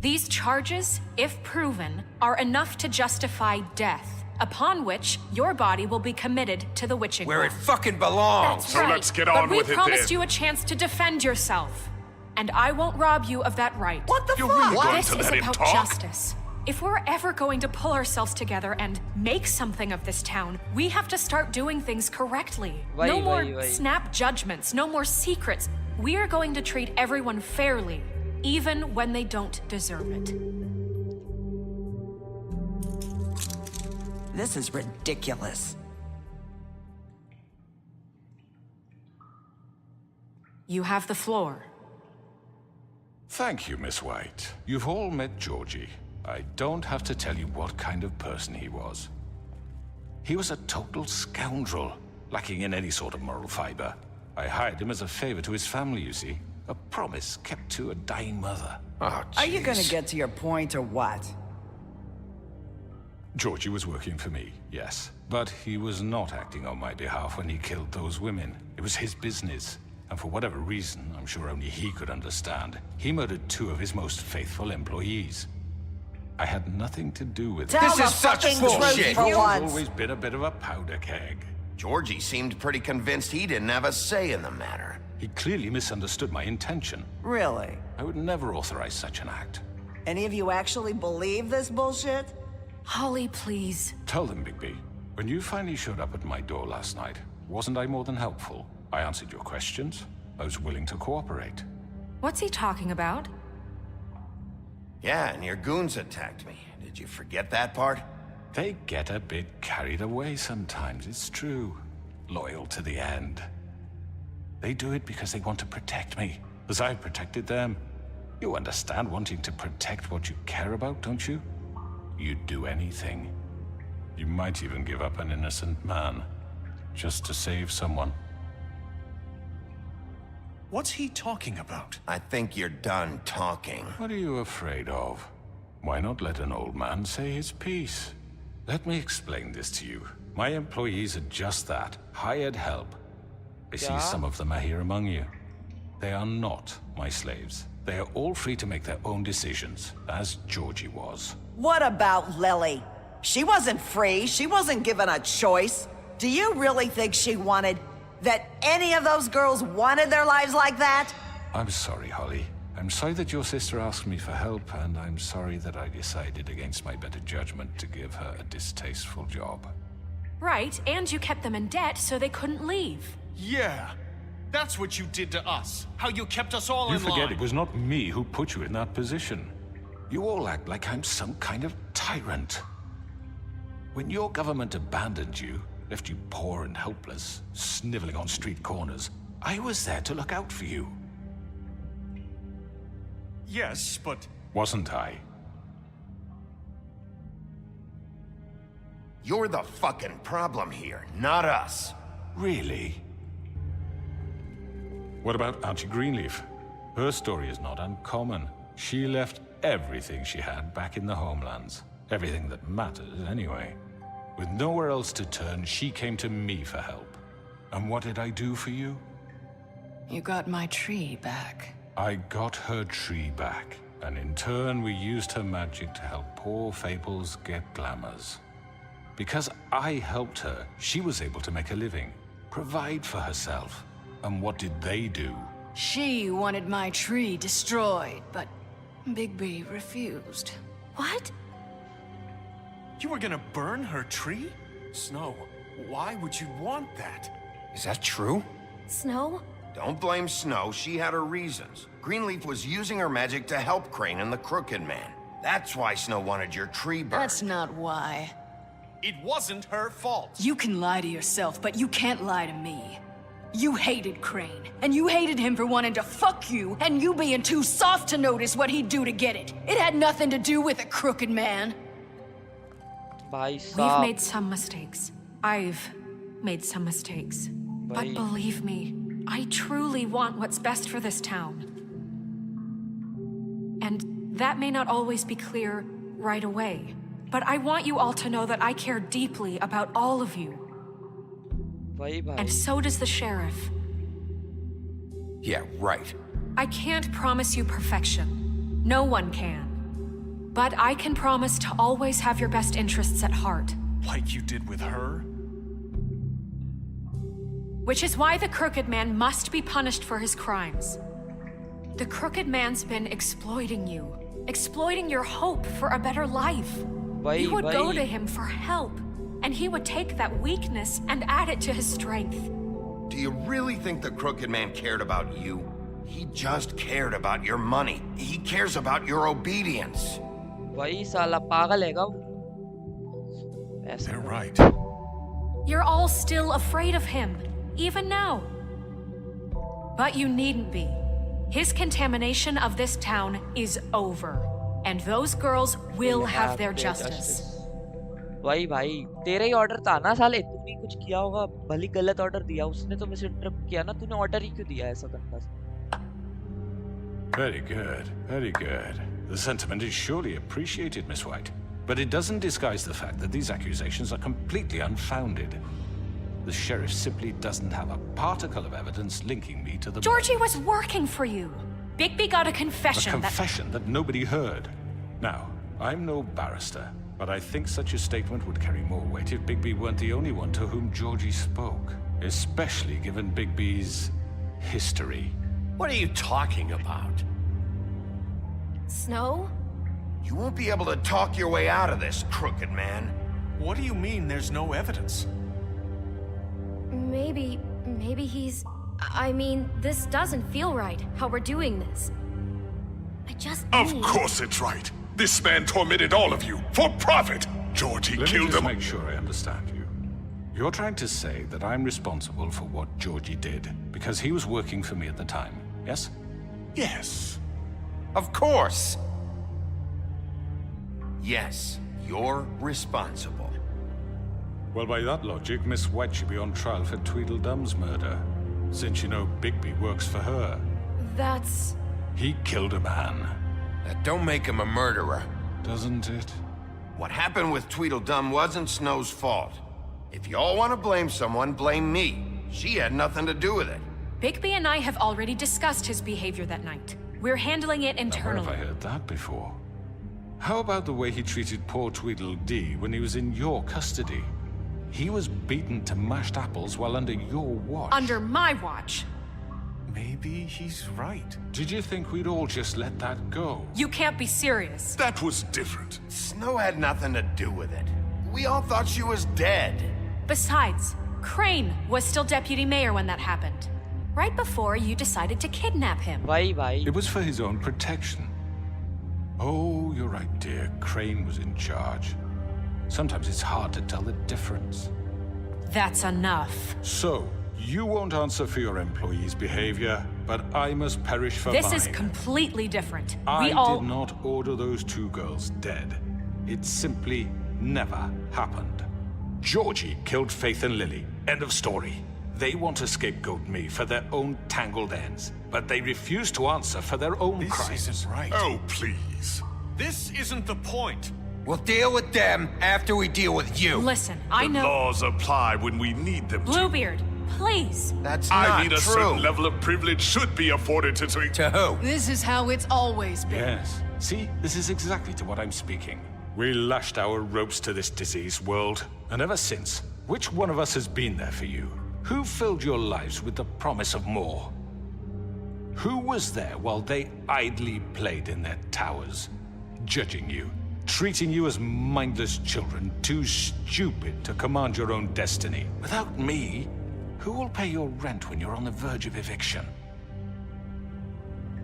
These charges, if proven, are enough to justify death, upon which your body will be committed to the witching Where well. it fucking belongs. That's So right. let's get But on we with it promised then. you a chance to defend yourself. And I won't rob you of that right. What the You're fuck? really going This to is let him about talk? justice. If we're ever going to pull ourselves together and make something of this town, we have to start doing things correctly. No more snap judgments, no more secrets. We are going to treat everyone fairly, even when they don't deserve it. This is ridiculous. You have the floor. Thank you, Miss White. You've all met Georgie. I don't have to tell you what kind of person he was. He was a total scoundrel, lacking in any sort of moral fiber. I hired him as a favor to his family, you see. A promise kept to a dying mother. Oh, Are you gonna get to your point or what? Georgie was working for me, yes. But he was not acting on my behalf when he killed those women. It was his business. And for whatever reason, I'm sure only he could understand, he murdered 2 of his most faithful employees. I had nothing to do with it. This is such bullshit! He's always been a bit of a powder keg. Georgie seemed pretty convinced he didn't have a say in the matter. He clearly misunderstood my intention. Really? I would never authorize such an act. Any of you actually believe this bullshit? Holly, please. Tell them, Bigby. When you finally showed up at my door last night, wasn't I more than helpful? I answered your questions. I was willing to cooperate. What's he talking about? Yeah, and your goons attacked me. Did you forget that part? They get a bit carried away sometimes, it's true. Loyal to the end. They do it because they want to protect me, as I protected them. You understand wanting to protect what you care about, don't you? You'd do anything. You might even give up an innocent man, just to save someone. What's he talking about? I think you're done talking. What are you afraid of? Why not let an old man say his piece? Let me explain this to you. My employees are just that, hired help. I see some of them are here among you. They are not my slaves. They are all free to make their own decisions, as Georgie was. What about Lily? She wasn't free. She wasn't given a choice. Do you really think she wanted... that any of those girls wanted their lives like that? I'm sorry, Holly. I'm sorry that your sister asked me for help, and I'm sorry that I decided against my better judgment to give her a distasteful job. Right, and you kept them in debt so they couldn't leave. Yeah. That's what you did to us. How you kept us all in line. You forget it was not me who put you in that position. You all act like I'm some kind of tyrant. When your government abandoned you, left you poor and helpless, sniveling on street corners, I was there to look out for you. Yes, but... Wasn't I? You're the fucking problem here, not us. Really? What about Auntie Greenleaf? Her story is not uncommon. She left everything she had back in the homelands. Everything that matters, anyway. With nowhere else to turn, she came to me for help. And what did I do for you? You got my tree back. I got her tree back, and in turn we used her magic to help poor Fables get glamours. Because I helped her, she was able to make a living, provide for herself. And what did they do? She wanted my tree destroyed, but Bigby refused. What? You were gonna burn her tree? Snow, why would you want that? Is that true? Snow? Don't blame Snow, she had her reasons. Greenleaf was using her magic to help Crane and the Crooked Man. That's why Snow wanted your tree burned. That's not why. It wasn't her fault. You can lie to yourself, but you can't lie to me. You hated Crane, and you hated him for wanting to fuck you, and you being too soft to notice what he'd do to get it. It had nothing to do with a Crooked Man. We've made some mistakes. I've made some mistakes. But believe me, I truly want what's best for this town. And that may not always be clear right away. But I want you all to know that I care deeply about all of you. And so does the sheriff. Yeah, right. I can't promise you perfection. No one can. But I can promise to always have your best interests at heart. Like you did with her? Which is why the Crooked Man must be punished for his crimes. The Crooked Man's been exploiting you. Exploiting your hope for a better life. You would go to him for help. And he would take that weakness and add it to his strength. Do you really think the Crooked Man cared about you? He just cared about your money. He cares about your obedience. They're right. You're all still afraid of him, even now. But you needn't be. His contamination of this town is over. And those girls will have their justice. वही भाई, तेरा ही order था ना साले, तूने कुछ किया होगा, भली गलत ऑर्डर दिया, उसने तो मिस इंटरप्ट किया ना, तूने ऑर्डर ही क्यों दिया ऐसा गंदा सा? Very good, very good. The sentiment is surely appreciated, Miss White. But it doesn't disguise the fact that these accusations are completely unfounded. The sheriff simply doesn't have a particle of evidence linking me to the Georgie murder. was working for you. Bigby got a confession. A confession that nobody heard. Now, I'm no barrister, but I think such a statement would carry more weight if Bigby weren't the only one to whom Georgie spoke, especially given Bigby's history. What are you talking about? Snow? You won't be able to talk your way out of this, crooked man. What do you mean there's no evidence? Maybe he's... I mean, this doesn't feel right, how we're doing this. I just Of course it's right. This man tormented all of you, for profit! Georgie killed them. Let me just make sure I understand you. You're trying to say that I'm responsible for what Georgie did, because he was working for me at the time, yes? Yes. Of course! Yes, you're responsible. Well, by that logic, Miss White should be on trial for Tweedledum's murder, since you know Bigby works for her. That's... He killed a man. That don't make him a murderer. Doesn't it? What happened with Tweedledum wasn't Snow's fault. If you all want to blame someone, blame me. She had nothing to do with it. Bigby and I have already discussed his behavior that night. We're handling it internally. Where have I heard that before? How about the way he treated poor Tweedledee when he was in your custody? He was beaten to mashed apples while under your watch. Under my watch. Maybe he's right. Did you think we'd all just let that go? You can't be serious. That was different. Snow had nothing to do with it. We all thought she was dead. Besides, Crane was still deputy mayor when that happened. Right before you decided to kidnap him. It was for his own protection. Oh, you're right, dear. Crane was in charge. Sometimes it's hard to tell the difference. That's enough. So, you won't answer for your employees' behavior, but I must perish for mine. This is completely different. I did not order those two girls dead. It simply never happened. Georgie killed Faith and Lily. End of story. They want to scapegoat me for their own tangled ends, but they refuse to answer for their own crimes. This isn't right. Oh, please. This isn't the point. We'll deal with them after we deal with you. Listen, I know... The laws apply when we need them to. Bluebeard, please. That's not I mean, a true. certain level of privilege should be afforded to... To who? This is how it's always been. Yes. See, this is exactly to what I'm speaking. We lashed our ropes to this diseased world, and ever since, which one of us has been there for you? Who filled your lives with the promise of more? Who was there while they idly played in their towers, judging you, treating you as mindless children, too stupid to command your own destiny? Without me, who will pay your rent when you're on the verge of eviction?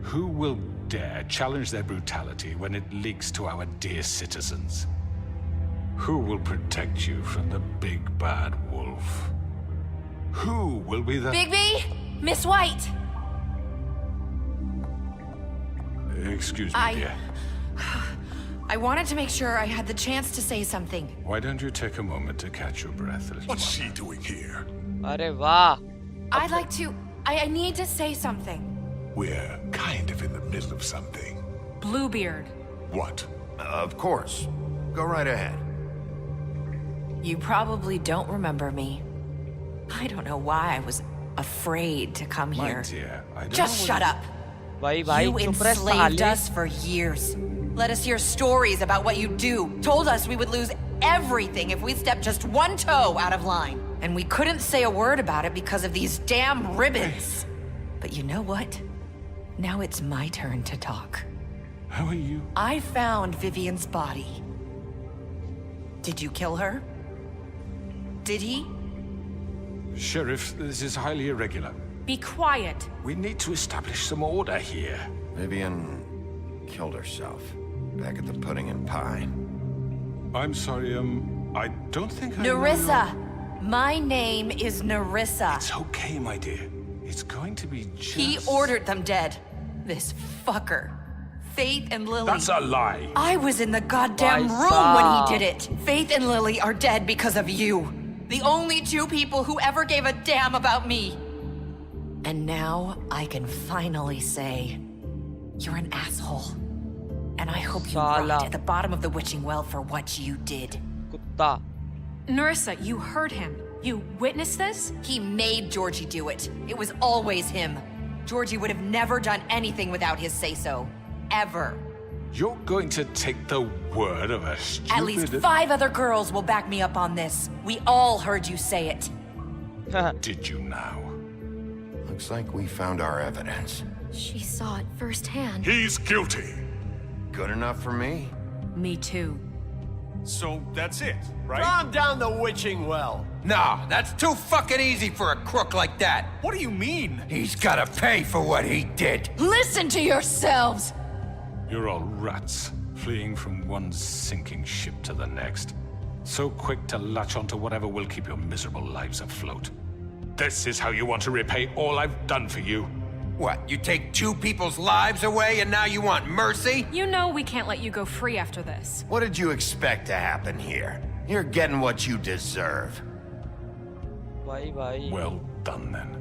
Who will dare challenge their brutality when it leaks to our dear citizens? Who will protect you from the big bad wolf? Who will be the... Bigby! Miss White! Excuse me, dear. I wanted to make sure I had the chance to say something. Why don't you take a moment to catch your breath a little? What's she doing here? Are वाह. I'd like to... I need to say something. We're kind of in the middle of something. Bluebeard. What? Of course. Go right ahead. You probably don't remember me. I don't know why I was afraid to come My here. dear, I don't Just know shut what up. भाई You चुप रह enslaved साले. us for years. Let us hear stories about what you do. Told us we would lose everything if we stepped just one toe out of line. And we couldn't say a word about it because of these damn ribbons. But you know what? Now it's my turn to talk. How are you? I found Vivian's body. Did you kill her? Did he? Sheriff, this is highly irregular. Be quiet. We need to establish some order here. Vivian killed herself. Back at the Pudding and Pie. I'm sorry, I don't think I know Nerissa! My name is Nerissa. It's okay, my dear. It's going to be just... He ordered them dead. This fucker. Faith and Lily. That's a lie. I was in the goddamn room when he did it. Faith and Lily are dead because of you. The only two people who ever gave a damn about me. And now I can finally say, you're an asshole. And I hope you rot at the bottom of the witching well for what you did. Kutta. Narissa, you heard him. You witnessed this? He made Georgie do it. It was always him. Georgie would have never done anything without his say-so. Ever. You're going to take the word of a stupid... At least 5 other girls will back me up on this. We all heard you say it. Did you now? Looks like we found our evidence. She saw it firsthand. He's guilty. Good enough for me? Me too. So that's it, right? Calm down the witching well. No, that's too fucking easy for a crook like that. What do you mean? He's gotta pay for what he did. Listen to yourselves! You're all rats, fleeing from one sinking ship to the next. So quick to latch onto whatever will keep your miserable lives afloat. This is how you want to repay all I've done for you? What, you take 2 people's lives away and now you want mercy? You know we can't let you go free after this. What did you expect to happen here? You're getting what you deserve. Bye. Well done, then.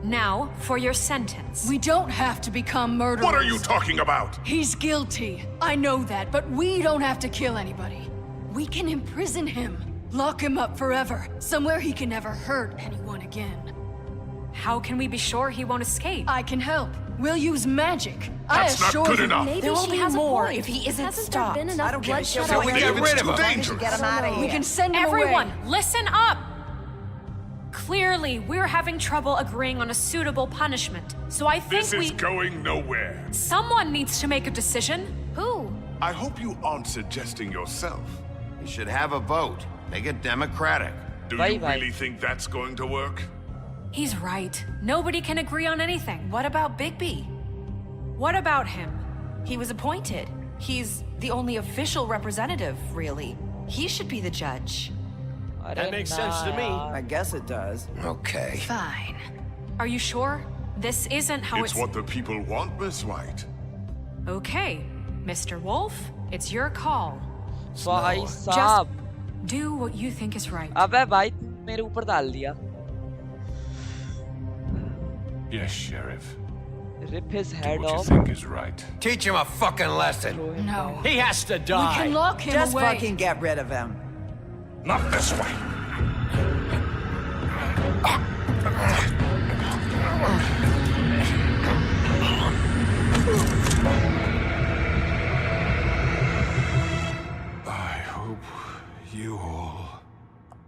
Now, for your sentence. We don't have to become murderers. What are you talking about? He's guilty. I know that, but we don't have to kill anybody. We can imprison him. Lock him up forever. Somewhere he can never hurt anyone again. How can we be sure he won't escape? I can help. We'll use magic. That's not good enough. Maybe there will she be has more a point. if he isn't Hasn't stopped. there been enough bloodshed So we already? get rid of him. Dangerous. Get him out of here. We can send him Everyone, away. listen up! Clearly, we're having trouble agreeing on a suitable punishment. So I think This is going nowhere. someone needs to make a decision. Who? I hope you aren't suggesting yourself. You should have a vote. Make it democratic. Do Bye, you bye. really think that's going to work? He's right. Nobody can agree on anything. What about Bigby? What about him? He was appointed. He's the only official representative, really. He should be the judge. That makes sense to me. I guess it does. Okay. Fine. Are you sure? This isn't how It's what the people want, Miss White. Okay, Mr. Wolf, it's your call. भाई साहब Do what you think is right. अबे भाई मेरे ऊपर डाल दिया. Yes, Sheriff. Rip his Do head what you off. think is right. Teach him a fucking lesson. No. He has to We die. can lock him Just away. fucking get rid of him. Not this way. I hope you all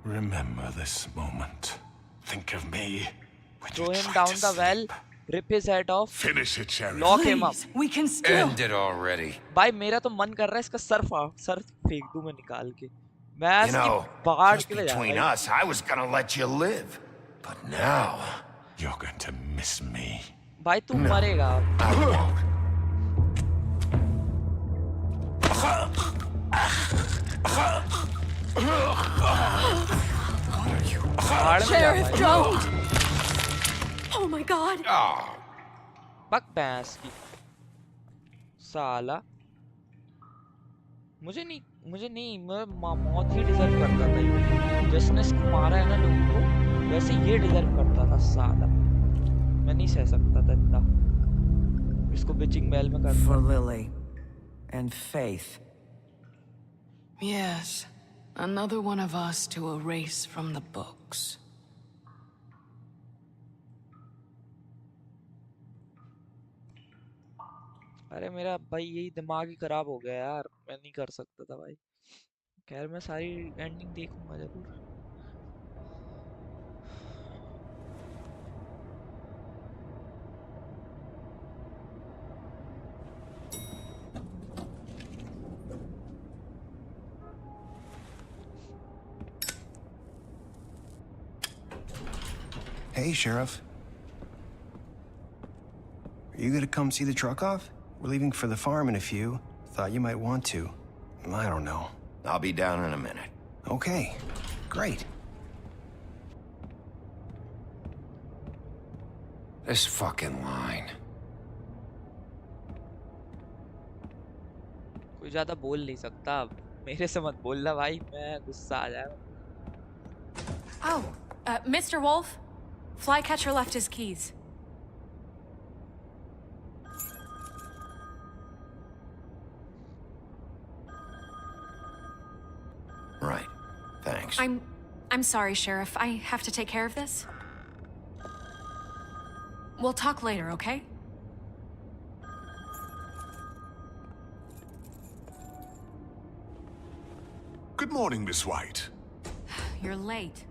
remember this moment. Think of me when Throw you him try down to the well. sleep. Rip his head off. Finish it, Sheriff. Lock him up. Please, we can still. End it already. भाई मेरा तो मन कर रहा है इसका sir फेंक दूं मैं निकाल के. मैं You इसकी know, बाहर just के ले जा between रहा us, I was gonna let you live. But now, You're going to miss me. भाई तू मरेगा. I won't. भाड़ में जा Sheriff, भाई. don't! Oh my god! बक भैंस की. साला. मुझे नहीं मैं मौत ही डिजर्व करता था ये. जिसने इसको मारा है ना लोगों को वैसे ये डिजर्व करता था साला. मैं नहीं सह सकता था इतना. इसको बिचिंग बेल में करता. For Lily. And Faith. Yes. Another one of us to erase from the books. अरे मेरा भाई यही दिमाग ही खराब हो गया यार. मैं नहीं कर सकता था भाई. खैर मैं सारी एंडिंग देखूंगा जरूर. Hey, Sheriff. Are you gonna come see the truck off? We're leaving for the farm in a few. Thought you might want to. I don't know. I'll be down in a minute. Okay, great. This fucking line. कोई ज्यादा बोल नहीं सकता। मेरे से मत बोलना भाई, मैं गुस्सा आ जाएगा। Oh, Mr. Wolf, Flycatcher left his keys. Right. Thanks. I'm sorry, Sheriff. I have to take care of this. We'll talk later, okay? Good morning, Miss White. You're late.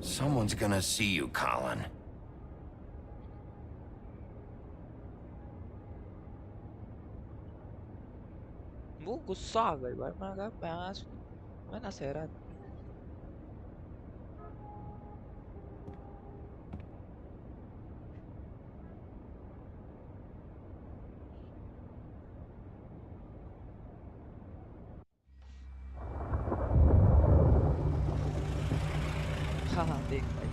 Someone's gonna see you, Colin. वो गुस्सा आ गई भाई। मैं कहा मैं ना सह रहा। हाँ हाँ देख भाई।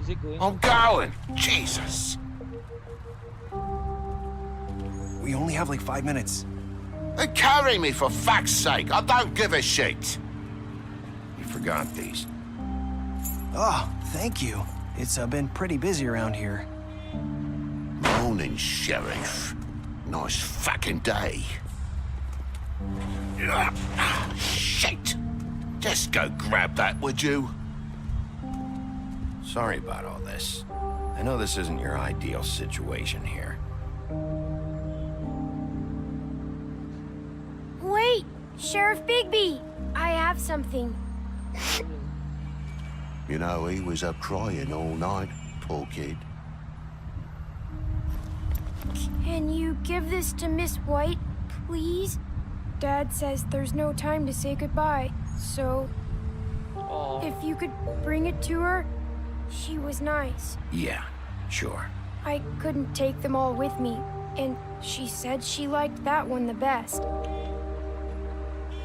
Is it going? I'm going. Jesus. We only have like 5 minutes. Then carry me for fuck's sake. I don't give a shit. You forgot these. Oh, thank you. It's been pretty busy around here. Morning, Sheriff. Nice fucking day. Shit! Just go grab that, would you? Sorry about all this. I know this isn't your ideal situation here. Wait! Sheriff Bigby! I have something. You know, he was up crying all night, poor kid. Can you give this to Miss White, please? Dad says there's no time to say goodbye, so... If you could bring it to her, she was nice. Yeah, sure. I couldn't take them all with me, and she said she liked that one the best.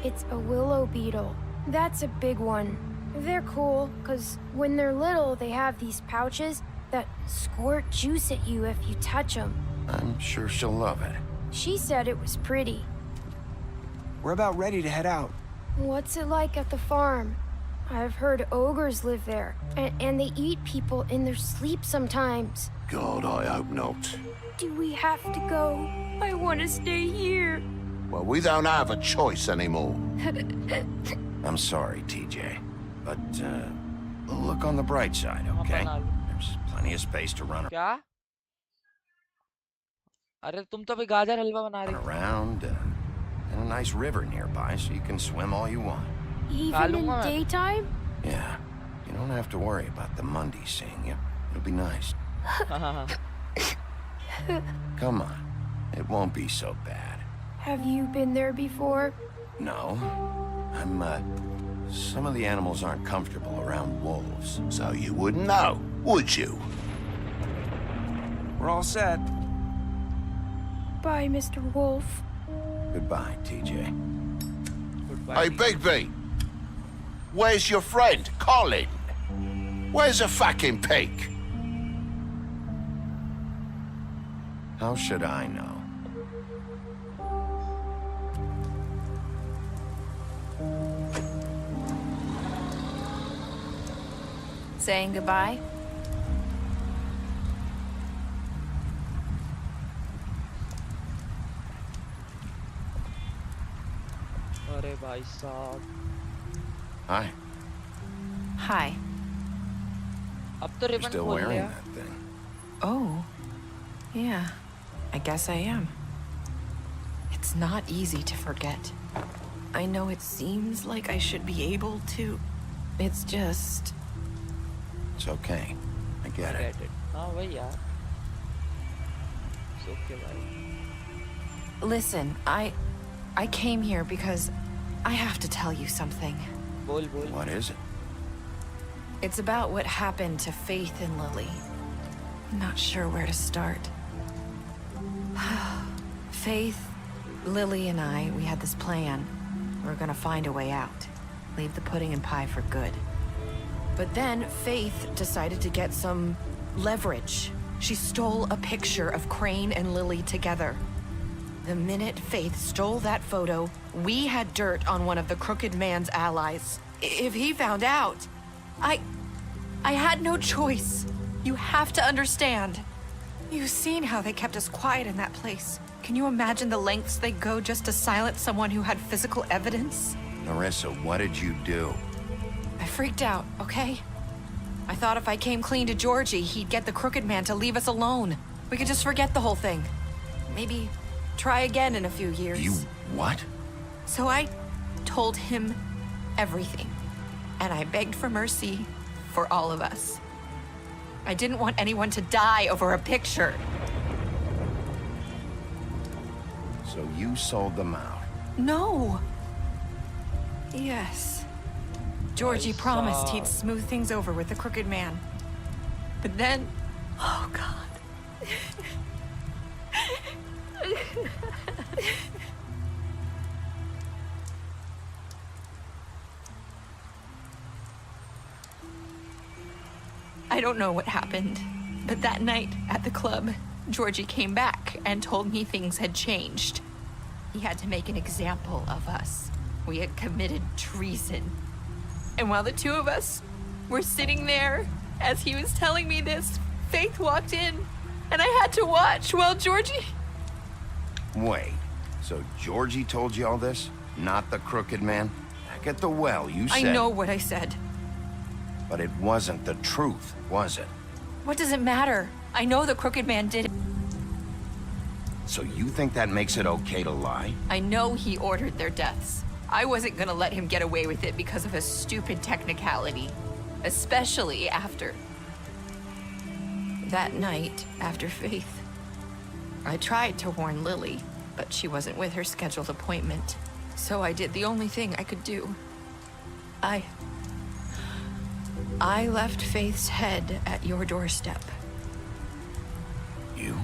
It's a willow beetle. That's a big one. They're cool, because when they're little, they have these pouches that squirt juice at you if you touch them. I'm sure she'll love it. She said it was pretty. We're about ready to head out. What's it like at the farm? I've heard ogres live there, and they eat people in their sleep sometimes. God, I hope not. Do we have to go? I want to stay here. Well, we don't have a choice anymore. I'm sorry, TJ. But, look on the bright side, okay? There's plenty of space to run क्या? अरे तुम तो अभी गाजर हलवा बना रही हो। around, and a nice river nearby, so you can swim all you want. Even in daytime? Yeah. You don't have to worry about the Monday seeing you. It'll be nice. Come on. It won't be so bad. Have you been there before? No. Some of the animals aren't comfortable around wolves, so you wouldn't know, would you? We're all set. Bye, Mr. Wolf. Goodbye, TJ. Goodbye, hey, Bigby! Where's your friend, Colin? Where's the fucking pig? How should I know? Saying goodbye? अरे भाई साहब। Hi. Hi. अब तो You're ribbon still खोल wearing लिया। that thing. Oh. Yeah. I guess I am. It's not easy to forget. I know it seems like I should be able to. It's just... It's okay. I get it. हाँ वही यार। It's okay भाई। Listen, I came here because I have to tell you something. बोल बोल। What is it? It's about what happened to Faith and Lily. I'm not sure where to start. Faith Lily and I, we had this plan. We were gonna find a way out. Leave the pudding and pie for good. But then Faith decided to get some leverage. She stole a picture of Crane and Lily together. The minute Faith stole that photo, we had dirt on one of the Crooked Man's allies. If he found out, I had no choice. You have to understand. You've seen how they kept us quiet in that place. Can you imagine the lengths they go just to silence someone who had physical evidence? Narissa, what did you do? I freaked out, okay? I thought if I came clean to Georgie, he'd get the Crooked Man to leave us alone. We could just forget the whole thing. Maybe try again in a few years. You what? So I told him everything. And I begged for mercy for all of us. I didn't want anyone to die over a picture. So you sold them out? No. Yes. Georgie promised he'd smooth things over with the Crooked Man. But then... Oh, God. I don't know what happened, but that night at the club, Georgie came back and told me things had changed. He had to make an example of us. We had committed treason. And while the two of us were sitting there, as he was telling me this, Faith walked in, and I had to watch while Georgie... Wait, so Georgie told you all this? Not the Crooked Man? Back at the well, you said... I know what I said. But it wasn't the truth, was it? What does it matter? I know the Crooked Man did it. So you think that makes it okay to lie? I know he ordered their deaths. I wasn't gonna let him get away with it because of a stupid technicality. Especially after... that night, after Faith. I tried to warn Lily, but she wasn't with her scheduled appointment. So I did the only thing I could do. I left Faith's head at your doorstep. You?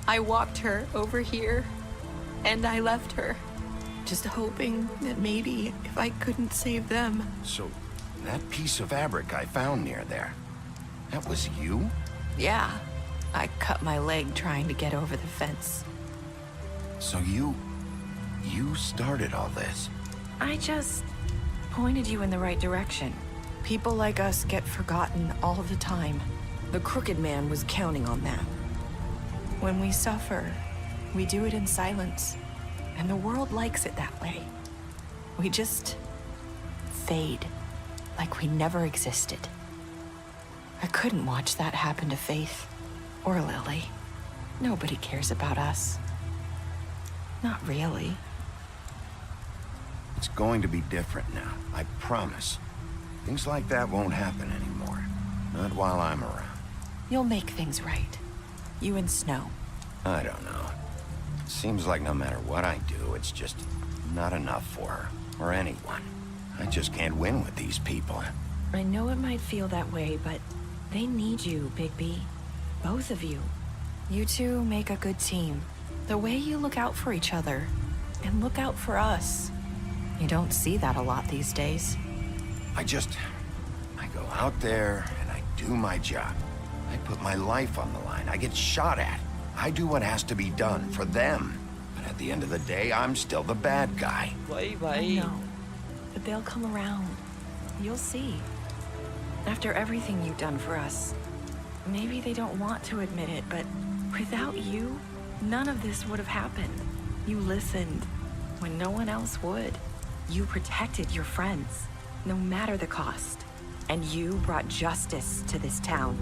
I walked her over here, and I left her. Just hoping that maybe if I couldn't save them. So, that piece of fabric I found near there, that was you? Yeah. I cut my leg trying to get over the fence. So you started all this? I just pointed you in the right direction. People like us get forgotten all the time. The Crooked Man was counting on that. When we suffer, we do it in silence. And the world likes it that way. We just fade, like we never existed. I couldn't watch that happen to Faith or Lily. Nobody cares about us. Not really. It's going to be different now, I promise. Things like that won't happen anymore. Not while I'm around. You'll make things right. You and Snow. I don't know. It seems like no matter what I do, it's just not enough for her, or anyone. I just can't win with these people. I know it might feel that way, but they need you, Bigby. Both of you. You two make a good team. The way you look out for each other, and look out for us. You don't see that a lot these days. I go out there, and I do my job. I put my life on the line. I get shot at. I do what has to be done for them. But at the end of the day, I'm still the bad guy. I know. But they'll come around. You'll see. After everything you've done for us. Maybe they don't want to admit it, but without you, none of this would have happened. You listened when no one else would. You protected your friends, no matter the cost. And you brought justice to this town.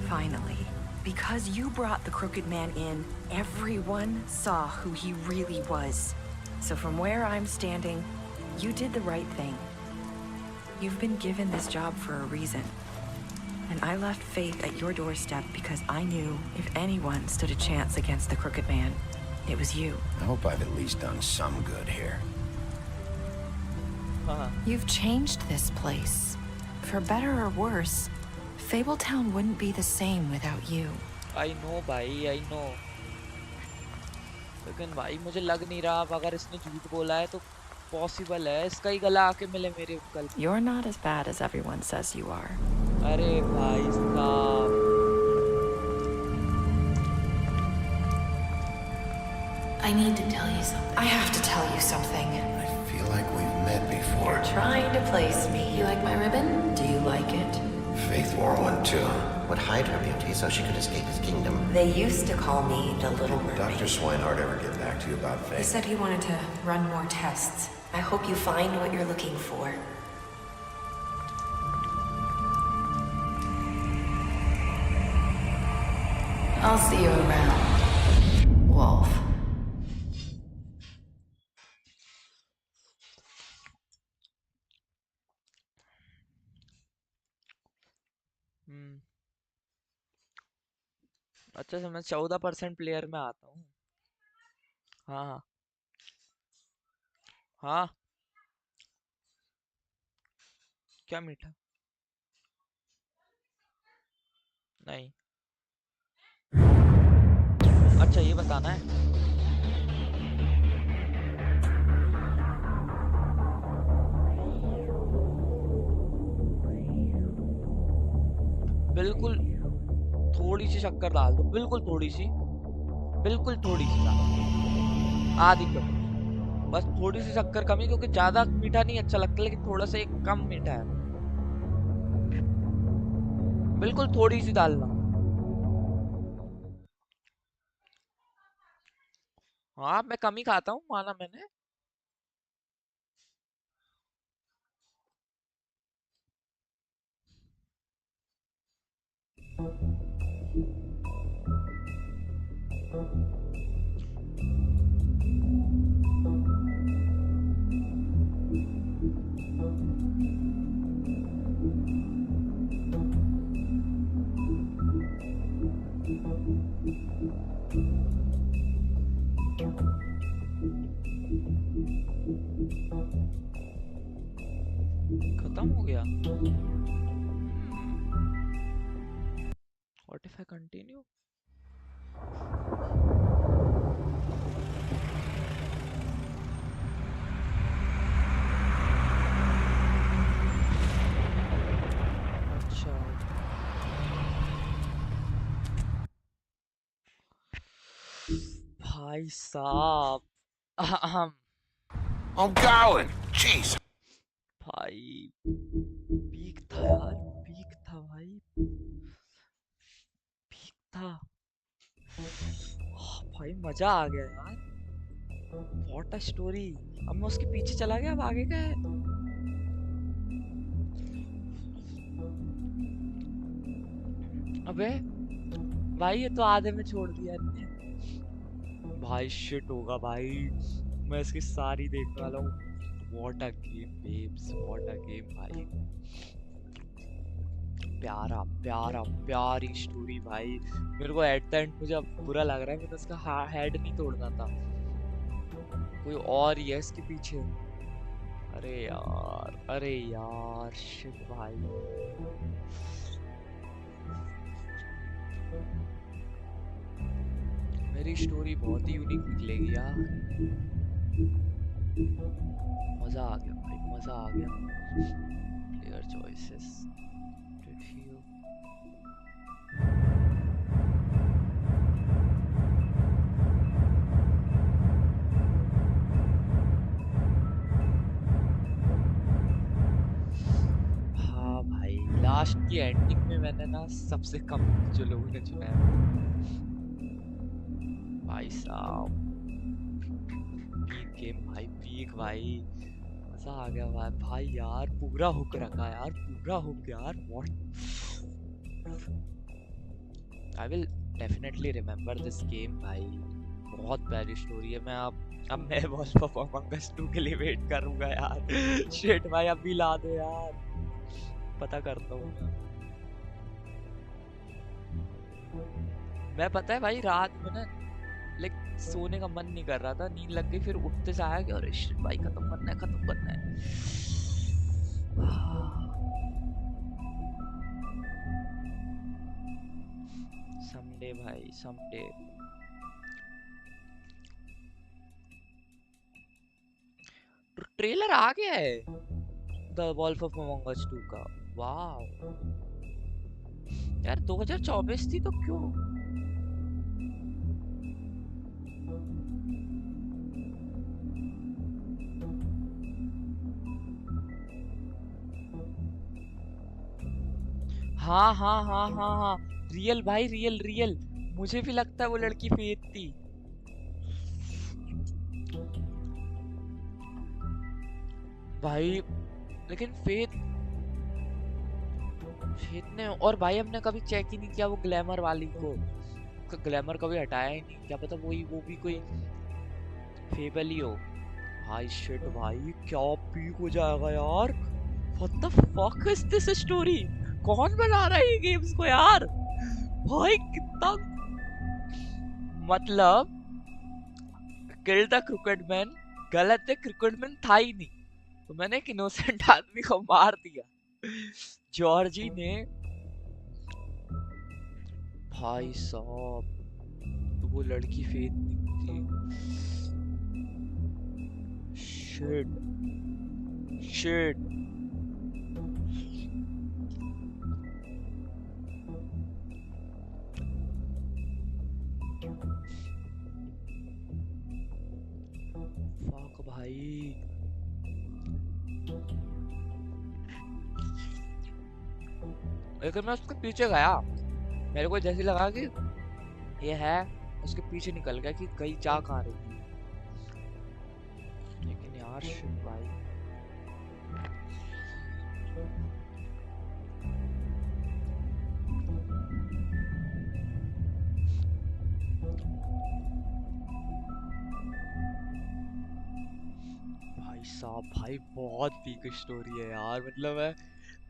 Finally. Because you brought the Crooked Man in, everyone saw who he really was. So from where I'm standing, you did the right thing. You've been given this job for a reason. And I left Faith at your doorstep because I knew if anyone stood a chance against the Crooked Man, it was you. I hope I've at least done some good here. You've changed this place. For better or worse, Fabletown wouldn't be the same without you. I know, bhai, I know. लेकिन भाई मुझे लग नहीं रहा, अब अगर इसने झूठ बोला है तो पॉसिबल है इसका ही गला आके मिले मेरे कल। You're not as bad as everyone says you are. अरे भाई साहब, I need to tell you something. I have to tell you something. I feel like we've met before. You're trying to place me. You like my ribbon? Do you like it? Faith wore one too. Would hide her beauty so she could escape his kingdom. They used to call me the Little Did Mermaid. Dr. Swinehart ever get back to you about He Faith? said he wanted to run more tests. I hope you find what you're looking for. I'll see you around, Wolf. अच्छा से मैं 14% player में आता हूँ। हाँ हाँ हाँ, क्या मीठा? नहीं, अच्छा ये बताना है। बिल्कुल थोड़ी सी शक्कर डाल दो, बिल्कुल थोड़ी सी, बिल्कुल थोड़ी सी डाल, आधी कप, बस थोड़ी सी शक्कर कमी, क्योंकि ज्यादा मीठा नहीं अच्छा लगता, लेकिन थोड़ा सा एक कम मीठा है, बिल्कुल थोड़ी सी डालना। हाँ मैं कम ही खाता हूँ, माना मैंने। खत्म हो गया। What if I continue? अच्छा भाई साहब, I'm going. Jeez. भाई पीक था यार, पीक था भाई, पीक था। भाई मजा आ गया यार, व्हाट अ स्टोरी। अब मैं उसके पीछे चला गया, अब आगे क्या है? अबे भाई ये तो आधे में छोड़ दिया इसने। भाई शिट होगा भाई, मैं इसकी सारी देखने वाला हूँ। What a game babes, what a game भाई, प्यारा प्यारा प्यारी स्टोरी भाई। मेरे को एट द एंड मुझे अब बुरा लग रहा है, मैंने उसका हेड नहीं तोड़ना था, कोई और ही है इसके पीछे। अरे यार, अरे यार, शिट भाई। मेरी स्टोरी बहुत ही यूनिक निकलेगी यार। मजा आ गया भाई, मजा आ गया। प्लेयर चॉइसेस, रिव्यू, हाँ भाई लास्ट की एंडिंग में मैंने ना सबसे कम जो लोगों ने चुना है भाई साहब। पीक गेम भाई, पीक भाई, मजा आ गया भाई। भाई यार पूरा हुक रखा यार, पूरा हुक यार। What, I will definitely remember this game भाई, बहुत प्यारी स्टोरी है। मैं अब मैं बॉस परफॉर्मेंस 2 के लिए वेट करूंगा यार। शिट भाई अभी ला दो यार, पता करता हूँ मैं। पता है भाई रात में ना लाइक सोने का मन नहीं कर रहा था, नींद लग गई, फिर उठते से आया कि अरे शिट भाई खत्म करना है, खत्म करना है। समडे भाई, समडे। ट्रेलर आ गया है द वॉल्फ ऑफ अमंग अस 2 का। वाह यार 2024 थी तो क्यों? हाँ हाँ हाँ हाँ हाँ, रियल भाई, रियल रियल। मुझे भी लगता है वो लड़की फेथ थी। भाई लेकिन फेथ ने, और भाई हमने कभी चेक ही नहीं किया वो ग्लैमर वाली को, ग्लैमर कभी हटाया ही नहीं। क्या पता वो भी कोई फेबल ही हो। भाई शिट भाई क्या पीक हो जाएगा यार। What the fuck is this story? कौन बना रहा है ये गेम्स को यार? भाई कितना मतलब किल द क्रिकेट मैन गलत है, क्रिकेट मैन था ही नहीं, तो मैंने एक इनोसेंट आदमी को मार दिया। जॉर्जी ने भाई साहब, तो वो लड़की फेथ थी। शिट शिट फक भाई। लेकिन मैं उसके पीछे गया, मेरे को जैसे लगा कि ये है, उसके पीछे निकल गया कि कहीं जा कहाँ रही है। लेकिन यार शिट भाई, भाई साहब भाई बहुत पीक स्टोरी है यार। मतलब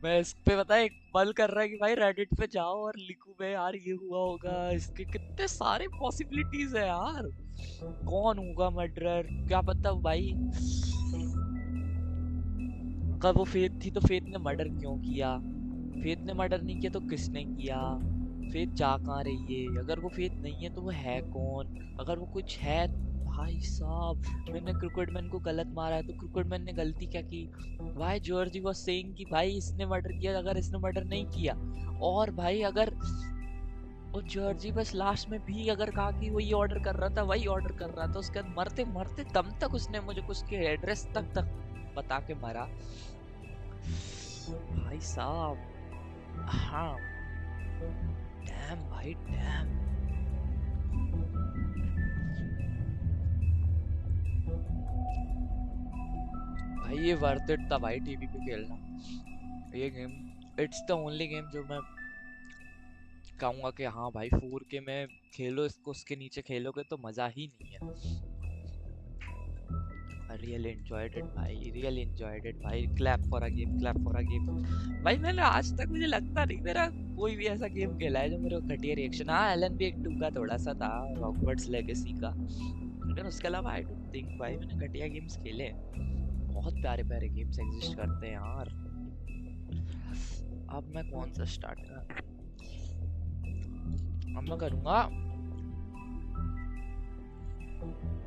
मैं इस पे पता है एक पल कर रहा है कि भाई रेडिट पे जाओ और लिखूं मैं यार ये हुआ होगा, इसके कितने सारे पॉसिबिलिटीज है यार। कौन होगा मर्डरर, क्या पता भाई। अगर वो फेथ थी तो फेथ ने मर्डर क्यों किया? फेथ ने मर्डर नहीं किया तो किसने किया? फेथ जा कहाँ रही है? अगर वो फेथ नहीं है तो वो है कौन? अगर वो कुछ है, भाई साहब मैंने क्रिकेटमैन को गलत मारा है तो क्रिकेटमैन ने गलती क्या की? भाई जॉर्जी वाज सेइंग कि भाई इसने मर्डर किया, अगर इसने मर्डर नहीं किया, और भाई अगर वो जॉर्जी बस लास्ट में भी अगर कहा कि वही ऑर्डर कर रहा था, वही ऑर्डर कर रहा था, उसके बाद मरते मरते दम तक उसने मुझे उसके एड्रेस तक बता के मारा। भाई साहब हाँ, डैम भाई डैम। भाई ये वर्थ इट था भाई टीवी पे खेलना ये game. It's the only game जो मैं कहूँगा कि हाँ भाई 4K में खेलो इसको, उसके नीचे खेलोगे तो मज़ा ही नहीं है। रियल एंजॉयड इट भाई, रियल एंजॉयड इट भाई। Clap for a game, clap for a game. भाई मैंने आज तक, मुझे लगता नहीं मेरा कोई भी ऐसा गेम खेला है जो मेरे को घटिया रिएक्शन। हाँ एलन भी एक 2 का थोड़ा सा था, हॉगवर्ट्स लेगेसी का, लेकिन उसके अलावा आई डोंट थिंक भाई मैंने घटिया गेम्स खेले। बहुत प्यारे प्यारे गेम्स एग्जिस्ट करते हैं यार। अब मैं कौन सा स्टार्ट करूं? अब मैं करूंगा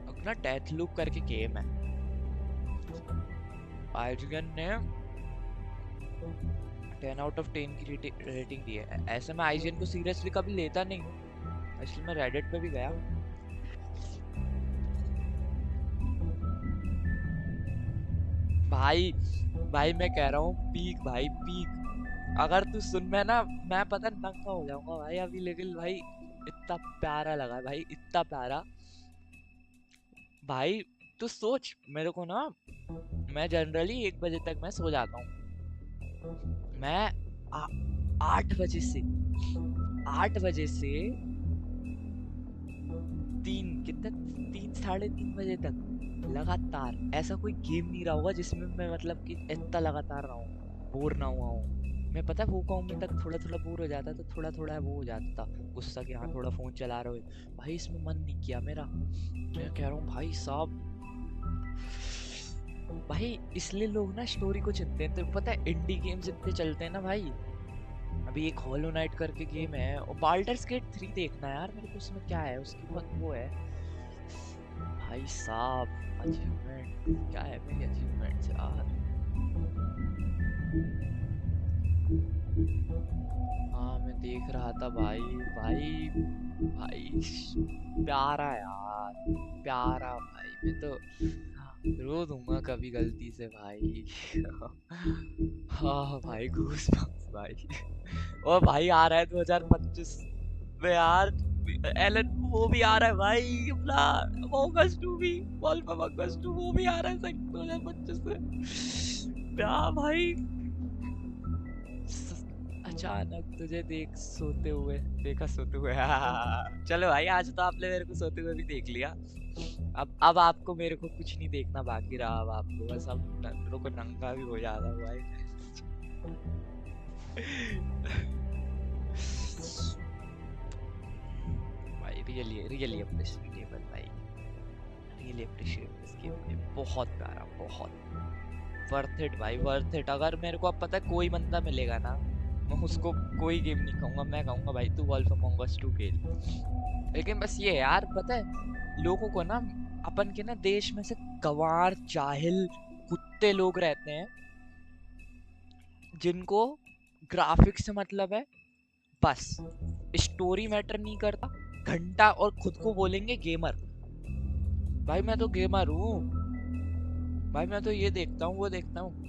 अपना डेथ लूप करके गेम है, आईजीएन ने 10 आउट ऑफ 10 की रेटिंग दी है। ऐसे मैं आईजीएन को सीरियसली कभी लेता नहीं हूँ, इसलिए मैं रेडिट पे भी गया। भाई भाई मैं कह रहा हूँ पीक भाई पीक। अगर तू सुन, मैं पता नंगा हो जाऊंगा भाई अभी, लेकिन भाई इतना प्यारा लगा भाई, इतना प्यारा भाई। तू सोच, मेरे को ना, मैं जनरली 1 बजे तक मैं सो जाता हूँ। मैं 8 बजे से 3 साढ़े 3 बजे तक लगातार ऐसा कोई गेम नहीं रहा होगा जिसमें मैं मतलब कि इतना लगातार रहा हूँ, बोर ना हुआ हूँ। मैं पता है वो काम में तक थोड़ा थोड़ा बोर हो जाता, तो थोड़ा थोड़ा वो हो जाता था गुस्सा कि हाँ थोड़ा फोन चला रहे हो। भाई इसमें मन नहीं किया मेरा। मैं कह रहा हूँ भाई साहब, भाई इसलिए लोग ना स्टोरी को चुनते हैं। तो पता है इंडी गेम्स इतने चलते हैं ना भाई। अभी एक हॉलो नाइट करके गेम है, और बाल्डर्स गेट 3 देखना यार मेरे को, उसमें क्या है उसकी बहुत वो है भाई साहब अचीवमेंट क्या है मेरी अचीवमेंट यार। हाँ मैं देख रहा था भाई भाई भाई प्यारा यार प्यारा भाई मैं तो रो दूंगा कभी गलती से भाई। हाँ भाई घूस भाई। और भाई आ रहा है 2025 में यार एलन वो भी आ रहा है भाई अपना अमंग अस 2 भी वॉल्फ अमंग अस 2 वो भी आ रहा है 2025 में। क्या भाई अचानक तुझे देखा सोते हुए। चलो भाई आज तो आपने मेरे को सोते हुए भी देख लिया। अब आपको मेरे को कुछ नहीं देखना बाकी रहा। अब आपको बस अब नंदरों को नंगा भी हो जाता भाई। भाई रियली अप्रिशिएटेबल भाई रियली अप्रिशिएट दिस गेम। बहुत प्यारा बहुत वर्थ इट भाई वर्थ इट। अगर मेरे को अब पता है कोई बंदा मिलेगा ना मैं उसको कोई गेम नहीं कहूँगा मैं कहूँगा भाई तू वॉल्फ अमंग अस 2 खेल। लेकिन बस ये यार पता है लोगों को ना अपन के ना देश में से गंवार जाहिल कुत्ते लोग रहते हैं जिनको ग्राफिक्स से मतलब है बस स्टोरी मैटर नहीं करता घंटा और खुद को बोलेंगे गेमर। भाई मैं तो गेमर हूँ भाई मैं तो ये देखता हूँ वो देखता हूँ।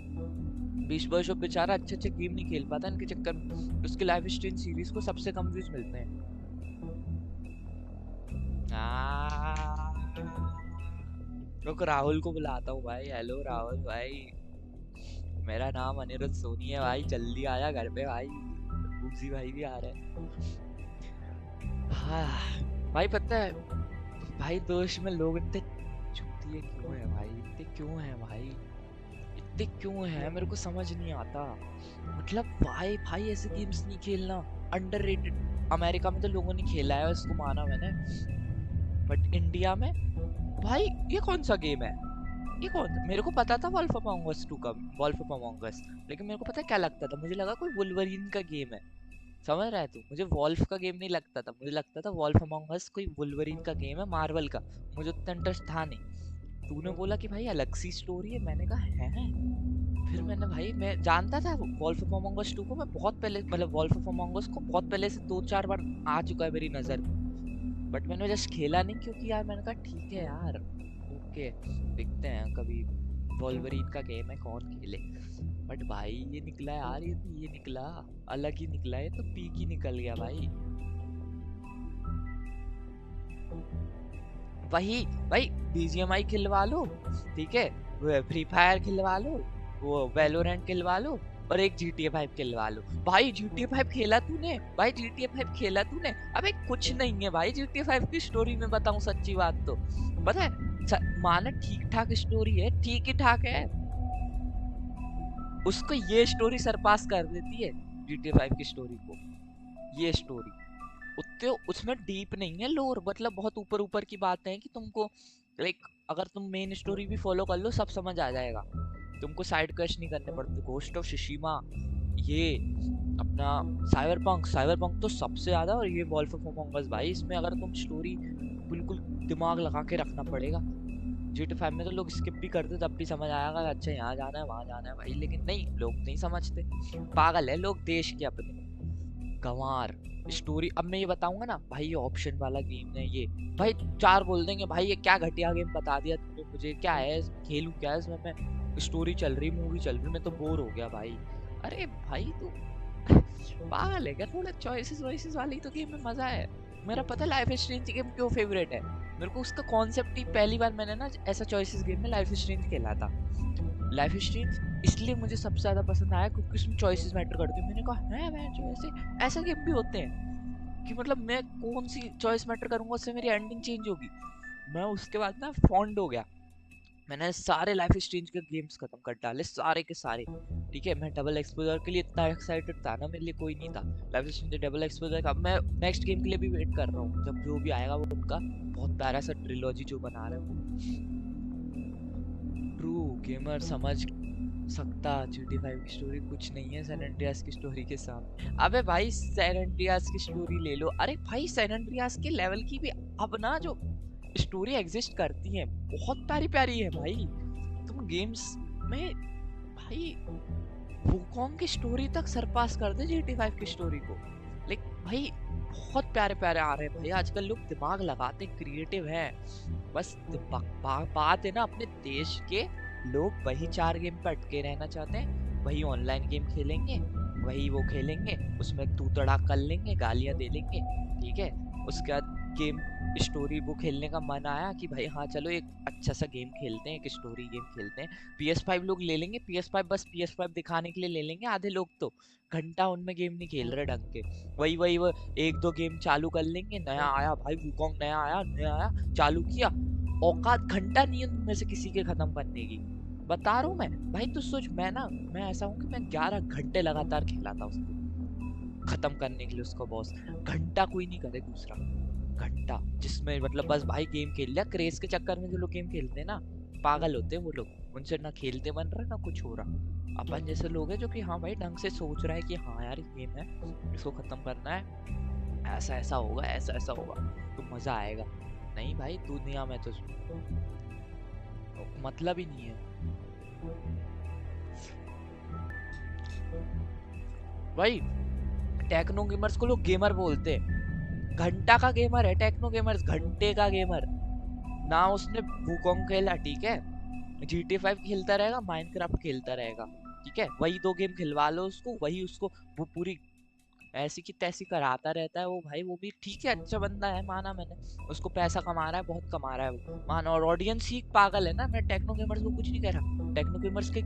20 वर्ष बेचारा अच्छे गेम नहीं खेल पाता इनके चक्कर में उसके लाइव स्ट्रीम सीरीज को सबसे कम व्यूज मिलते हैं। रुक राहुल को बुलाता हूँ भाई। हेलो राहुल भाई मेरा नाम अनिरुद्ध सोनी है भाई जल्दी आया घर पे भाई। बूजी भाई भी आ रहे हैं। हाँ भाई पता है भाई दोस्त में लोग इतने चूतिए क्यों है भाई इतने क्यों है भाई इतने क्यों है मेरे को समझ नहीं आता। मतलब भाई ऐसे गेम्स नहीं खेलना अंडररेटेड। अमेरिका में तो लोगों ने खेला है इसको माना मैंने बट इंडिया में भाई ये कौन सा गेम है ये कौन। मेरे को पता था वॉल्फ अमंग अस 2 का वॉल्फ अमंग अस लेकिन मेरे को पता है क्या लगता था मुझे लगा कोई वुल्वरीन का गेम है। समझ रहा है तू मुझे वॉल्फ का गेम नहीं लगता था मुझे लगता था वॉल्फ अमंग अस कोई वुल्वरीन का गेम है मार्वल का। मुझे उतना इंटरेस्ट था नहीं। तूने बोला कि भाई अलग सी स्टोरी है मैंने कहा है। फिर मैंने भाई मैं जानता था वॉल्फ अमंग अस 2 को मैं बहुत पहले मतलब वॉल्फ अमंग अस को बहुत पहले से 2-4 बार आ चुका है मेरी नज़र बट मैंने जस्ट खेला नहीं क्योंकि यार मैंने कहा ठीक है यार ओके देखते हैं कभी वॉल्वरीन का गेम है कौन खेले। बट भाई ये निकला यार ये निकला अलग ही निकला है तो पीक ही निकल गया भाई। वही भाई BGMI खिलवा लो ठीक है फ्री फायर खिलवा लो वो वैलोरेंट खिलवा लो और एक GTA 5 खिलवा लो। भाई GTA 5 खेला तूने भाई GTA 5 खेला तूने। अबे कुछ नहीं है भाई GTA 5 की स्टोरी में बताऊं सच्ची बात तो पता है माना ठीक ठाक स्टोरी है ठीक ही ठाक है उसको ये स्टोरी सरपास कर देती है GTA 5 की स्टोरी को। ये स्टोरी उतने उसमें डीप नहीं है लोर मतलब बहुत ऊपर की बातें हैं कि तुमको लाइक अगर तुम मेन स्टोरी भी फॉलो कर लो सब समझ आ जाएगा। तुमको साइड क्वेस्ट नहीं करने पड़ते। घोस्ट ऑफ शिशिमा ये अपना साइबरपंक तो सबसे ज्यादा और ये वॉल्फ ऑफ अमंग अस भाई इसमें अगर तुम स्टोरी बिल्कुल दिमाग लगा के रखना पड़ेगा। GTA 5 में तो लोग स्किप भी करते तब भी समझ आएगा अच्छा यहाँ जाना है वहाँ जाना है भाई लेकिन नहीं लोग नहीं समझते पागल है लोग देश के अपने गंवार स्टोरी। अब मैं ये बताऊंगा ना भाई ये ऑप्शन वाला गेम है ये भाई 4 बोल देंगे भाई ये क्या घटिया गेम बता दिया तुमने मुझे क्या है खेलूं क्या है इसमें मैं स्टोरी चल रही मूवी चल रही मैं तो बोर हो गया भाई। अरे भाई तू पागल है क्या थोड़ा चॉइसेस वाली तो गेम में मजा है। मेरा पता है लाइफ स्ट्रेंज गेम क्यों फेवरेट है मेरे को उसका कॉन्सेप्ट ही पहली बार मैंने ना ऐसा चॉइसेस गेम में लाइफ स्ट्रेंज खेला था। लाइफ स्ट्रेंज इसलिए मुझे सबसे ज्यादा पसंद आया क्योंकि उसमें चॉइसेस मैटर करती है। मैंने कहा है मैं जो ऐसा गेम भी होते हैं कि मतलब मैं कौन सी चॉइस मैटर करूंगा उससे मेरी एंडिंग चेंज होगी। मैं उसके बाद ना फॉन्ड हो गया मैंने सारे लाइफ स्ट्रेंज के गेम्स खत्म कर डाले सारे के सारे ठीक है। मैं डबल एक्सपोजर के लिए इतना एक्साइटेड था ना मेरे लिए कोई नहीं था लाइफ स्ट्रेंज डबल एक्सपोजर का। मैं नेक्स्ट गेम के लिए भी वेट कर रहा हूँ जब जो भी आएगा वो उनका बहुत प्यारा सा ट्रिलॉजी जो बना रहे हैं ट्रू गेमर समझ सकता। GTA 5 की स्टोरी कुछ नहीं है सैन एंड्रियास की स्टोरी के साथ। अबे भाई सैन एंड्रियास की स्टोरी ले लो। अरे भाई सैन एंड्रियास के लेवल की भी अब ना जो स्टोरी एग्जिस्ट करती है, बहुत प्यारी प्यारी है भाई। तुम गेम्स में भाई वुकोंग की स्टोरी तक सरपास कर दे GTA 5 की स्टोरी को। लाइक भाई बहुत प्यारे प्यारे आ रहे हैं भाई, आजकल लोग दिमाग लगाते क्रिएटिव हैं। बस बात है ना, अपने देश के लोग वही 4 गेम पे अटके रहना चाहते हैं, वही ऑनलाइन गेम खेलेंगे, वही वो खेलेंगे, उसमें तू तड़ाक कर लेंगे, गालियां दे लेंगे, ठीक है। उसके बाद गेम स्टोरी वो खेलने का मन आया कि भाई हाँ चलो एक अच्छा सा गेम खेलते हैं, एक स्टोरी गेम खेलते हैं। PS5 लोग ले लेंगे, PS5 बस PS5 दिखाने के लिए ले लेंगे। आधे लोग तो घंटा उनमें गेम नहीं खेल रहे ढंग के, वही वो एक दो गेम चालू कर लेंगे, नया आया भाई वुकोंग, नया आया चालू किया, औकात घंटा नहीं है उनमें से किसी के खत्म करने की। बता रहा हूँ मैं भाई, तू सोच, मैं ऐसा हूँ कि मैं 11 घंटे लगातार खेला था उसको खत्म करने के लिए उसको बॉस। घंटा कोई नहीं करे दूसरा घंटा, जिसमें मतलब बस भाई गेम खेल लिया। क्रेज के चक्कर में जो लोग गेम खेलते हैं ना, पागल होते हैं वो लोग, उनसे ना खेलते बन रहा ना कुछ हो रहा। अपन जैसे लोग हैं जो कि हाँ भाई ढंग से सोच रहा है कि हाँ यार गेम है, इसको खत्म करना है, ऐसा ऐसा होगा, ऐसा ऐसा होगा तो मजा आएगा। नहीं भाई दुनिया में तो मतलब ही नहीं है भाई। टेक्नो गेमर्स को लोग गेमर बोलते हैं, घंटा का गेमर है टेक्नो गेमर्स, घंटे का गेमर ना। उसने वुकोंग खेला, ठीक है, GTA 5 खेलता रहेगा, माइनक्राफ्ट खेलता रहेगा, ठीक है, वही 2 गेम खिलवा लो उसको, वही उसको वो पूरी ऐसी की तैसी कराता रहता है वो भाई। वो भी ठीक है, अच्छा बंदा है, माना मैंने, उसको पैसा कमा रहा है, बहुत कमा रहा है वो माना, और ऑडियंस ही पागल है ना। मैं टेक्नो गेमर्स को कुछ नहीं कह रहा, टेक्नो गेमर्स के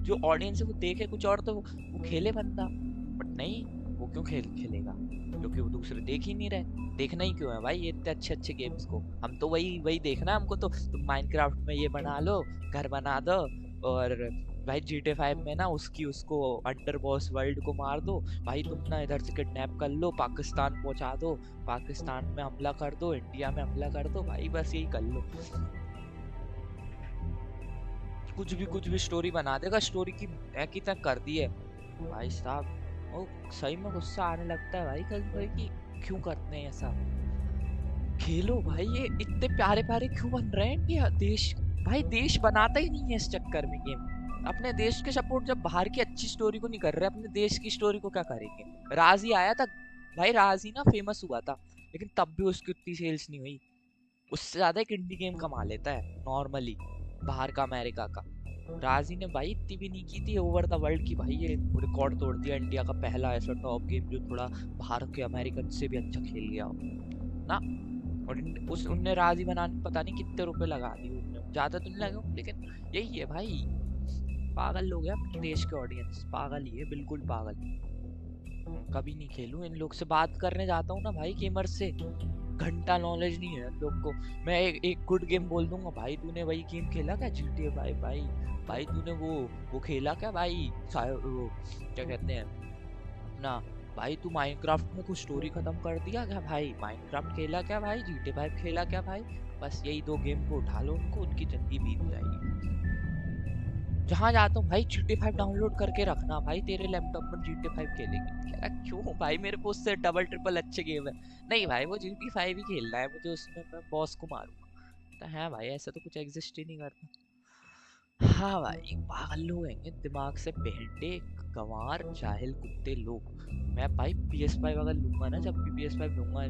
जो ऑडियंस है वो देखे कुछ और तो वो खेले बंदा, बट नहीं, वो क्यों खेलेगा, क्योंकि वो दूसरे देख ही नहीं रहे। देखना ही क्यों है भाई ये इतने अच्छे अच्छे गेम्स को, हम तो वही देखना है हमको तो। तुम माइनक्राफ्ट में ये बना लो, घर बना दो, और भाई GTA 5 में ना उसको अंडर बॉस वर्ल्ड को मार दो भाई, तुम ना इधर से किडनैप कर लो, पाकिस्तान पहुंचा दो, पाकिस्तान में हमला कर दो, इंडिया में हमला कर दो भाई, बस यही कर लो। कुछ भी स्टोरी बना देगा, स्टोरी की की तक कर दी है भाई साहब। वो सही में गुस्सा आने लगता है भाई कभी कि क्यों करते हैं ऐसा। खेलो भाई, ये इतने प्यारे प्यारे क्यों बन रहे हैं कि देश भाई देश बनाता ही नहीं है इस चक्कर में गेम। अपने देश के सपोर्ट जब बाहर की अच्छी स्टोरी को नहीं कर रहे, अपने देश की स्टोरी को क्या करेंगे। राजी आया था भाई, राजी ना फेमस हुआ था, लेकिन तब भी उसकी उतनी सेल्स नहीं हुई, उससे ज्यादा एक इंडी गेम कमा लेता है नॉर्मली बाहर का, अमेरिका का। राजी ने भाई इतनी भी नहीं की थी ओवर द वर्ल्ड की भाई, ये रिकॉर्ड तोड़ दिया, इंडिया का पहला ऐसा टॉप गेम जो थोड़ा बाहर के अमेरिकन से भी अच्छा खेल गया हो ना। और उनने राजी बनाने पता नहीं कितने रुपए लगा दिए, उनने ज्यादा तो नहीं लगे, लेकिन यही है भाई, पागल लोग हैं अपने देश के ऑडियंस, पागल ही है, बिल्कुल पागल। कभी नहीं खेलूं इन लोग से, बात करने जाता हूँ ना भाई गेमर से, घंटा नॉलेज नहीं है लोग को। मैं एक गुड गेम बोल दूंगा, भाई तूने वही गेम खेला क्या GTA 5, भाई तूने वो खेला क्या भाई, वो क्या कहते हैं अपना, भाई तू माइनक्राफ्ट में कुछ स्टोरी खत्म कर दिया क्या भाई, माइनक्राफ्ट खेला क्या भाई, GTA 5 खेला क्या भाई। बस यही 2 गेम को उठा लो उनको, उनकी जिंदगी बीत जाएगी। जहाँ जाता हूँ भाई GTA 5 डाउनलोड करके रखना भाई, तेरे लैपटॉप पर GTA 5 खेलेंगे। क्यों भाई, मेरे को उससे डबल ट्रिपल अच्छे गेम है। नहीं भाई वो GTA 5 ही खेलना है मुझे, उसमें मैं बॉस को मारूंगा। तो है भाई, ऐसा तो कुछ एग्जिस्ट ही नहीं करता। हाँ भाई पागल लोग हैं, दिमाग से बेहटे गंवार जाहिल कुत्ते लोग। मैं भाई PS5 अगर लूंगा ना, जब भी PS5 लूंगा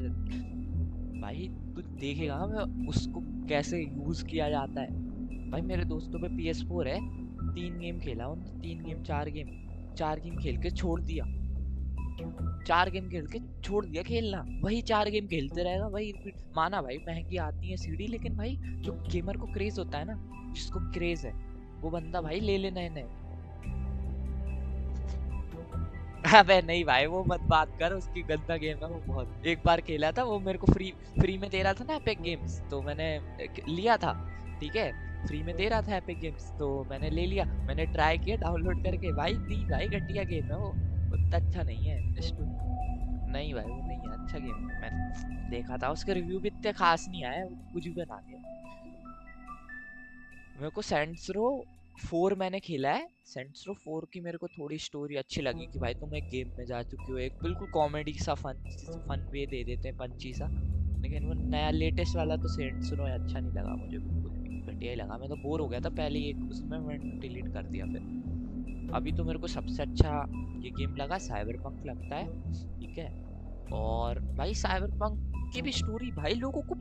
भाई तू देखेगा मैं उसको कैसे यूज किया जाता है। भाई मेरे दोस्तों पे PS4 है, 3 गेम खेला उन्होंने, 3 गेम 4 गेम खेल के छोड़ दिया, 4 गेम खेल के छोड़ दिया खेलना, वही 4 गेम खेलते रहेगा, वही रिपीट। माना भाई महंगी आती है सीडी, लेकिन भाई जो गेमर को क्रेज होता है ना, जिसको क्रेज है वो बंदा भाई ले ले नए नए। अबे नहीं भाई वो मत बात कर, उसकी गंदा गेम है वो बहुत। एक बार खेला था वो, मेरे को फ्री में दे रहा था ना एपिक गेम्स, तो मैंने लिया था, ठीक है, फ्री में दे रहा था एपिक गेम्स तो मैंने ले लिया, मैंने ट्राई किया डाउनलोड करके, भाई भाई घटिया गेम है वो, उतना अच्छा नहीं है। नहीं भाई वो नहीं है अच्छा गेम, मैंने देखा था उसके रिव्यू भी इतने खास नहीं आए, कुछ भी बना दिया। मेरे को सेंट्स रो 4 मैंने खेला है, सेंट्स रो 4 की मेरे को थोड़ी स्टोरी अच्छी लगी कि भाई तुम एक गेम में जा चुके हो, एक बिल्कुल कॉमेडी सा फन वे दे देते हैं, पंची सा, लेकिन वो नया लेटेस्ट वाला तो सेंट सुनो अच्छा नहीं लगा मुझे, बिल्कुल भी घटिया ही लगा। मैं तो बोर हो गया था पहले ही एक उसमें, मैं डिलीट कर दिया फिर। अभी तो मेरे को सबसे अच्छा ये गेम लगा साइबरपंक लगता है, ठीक है। और भाई साइबरपंक की भी स्टोरी भाई लोगों को,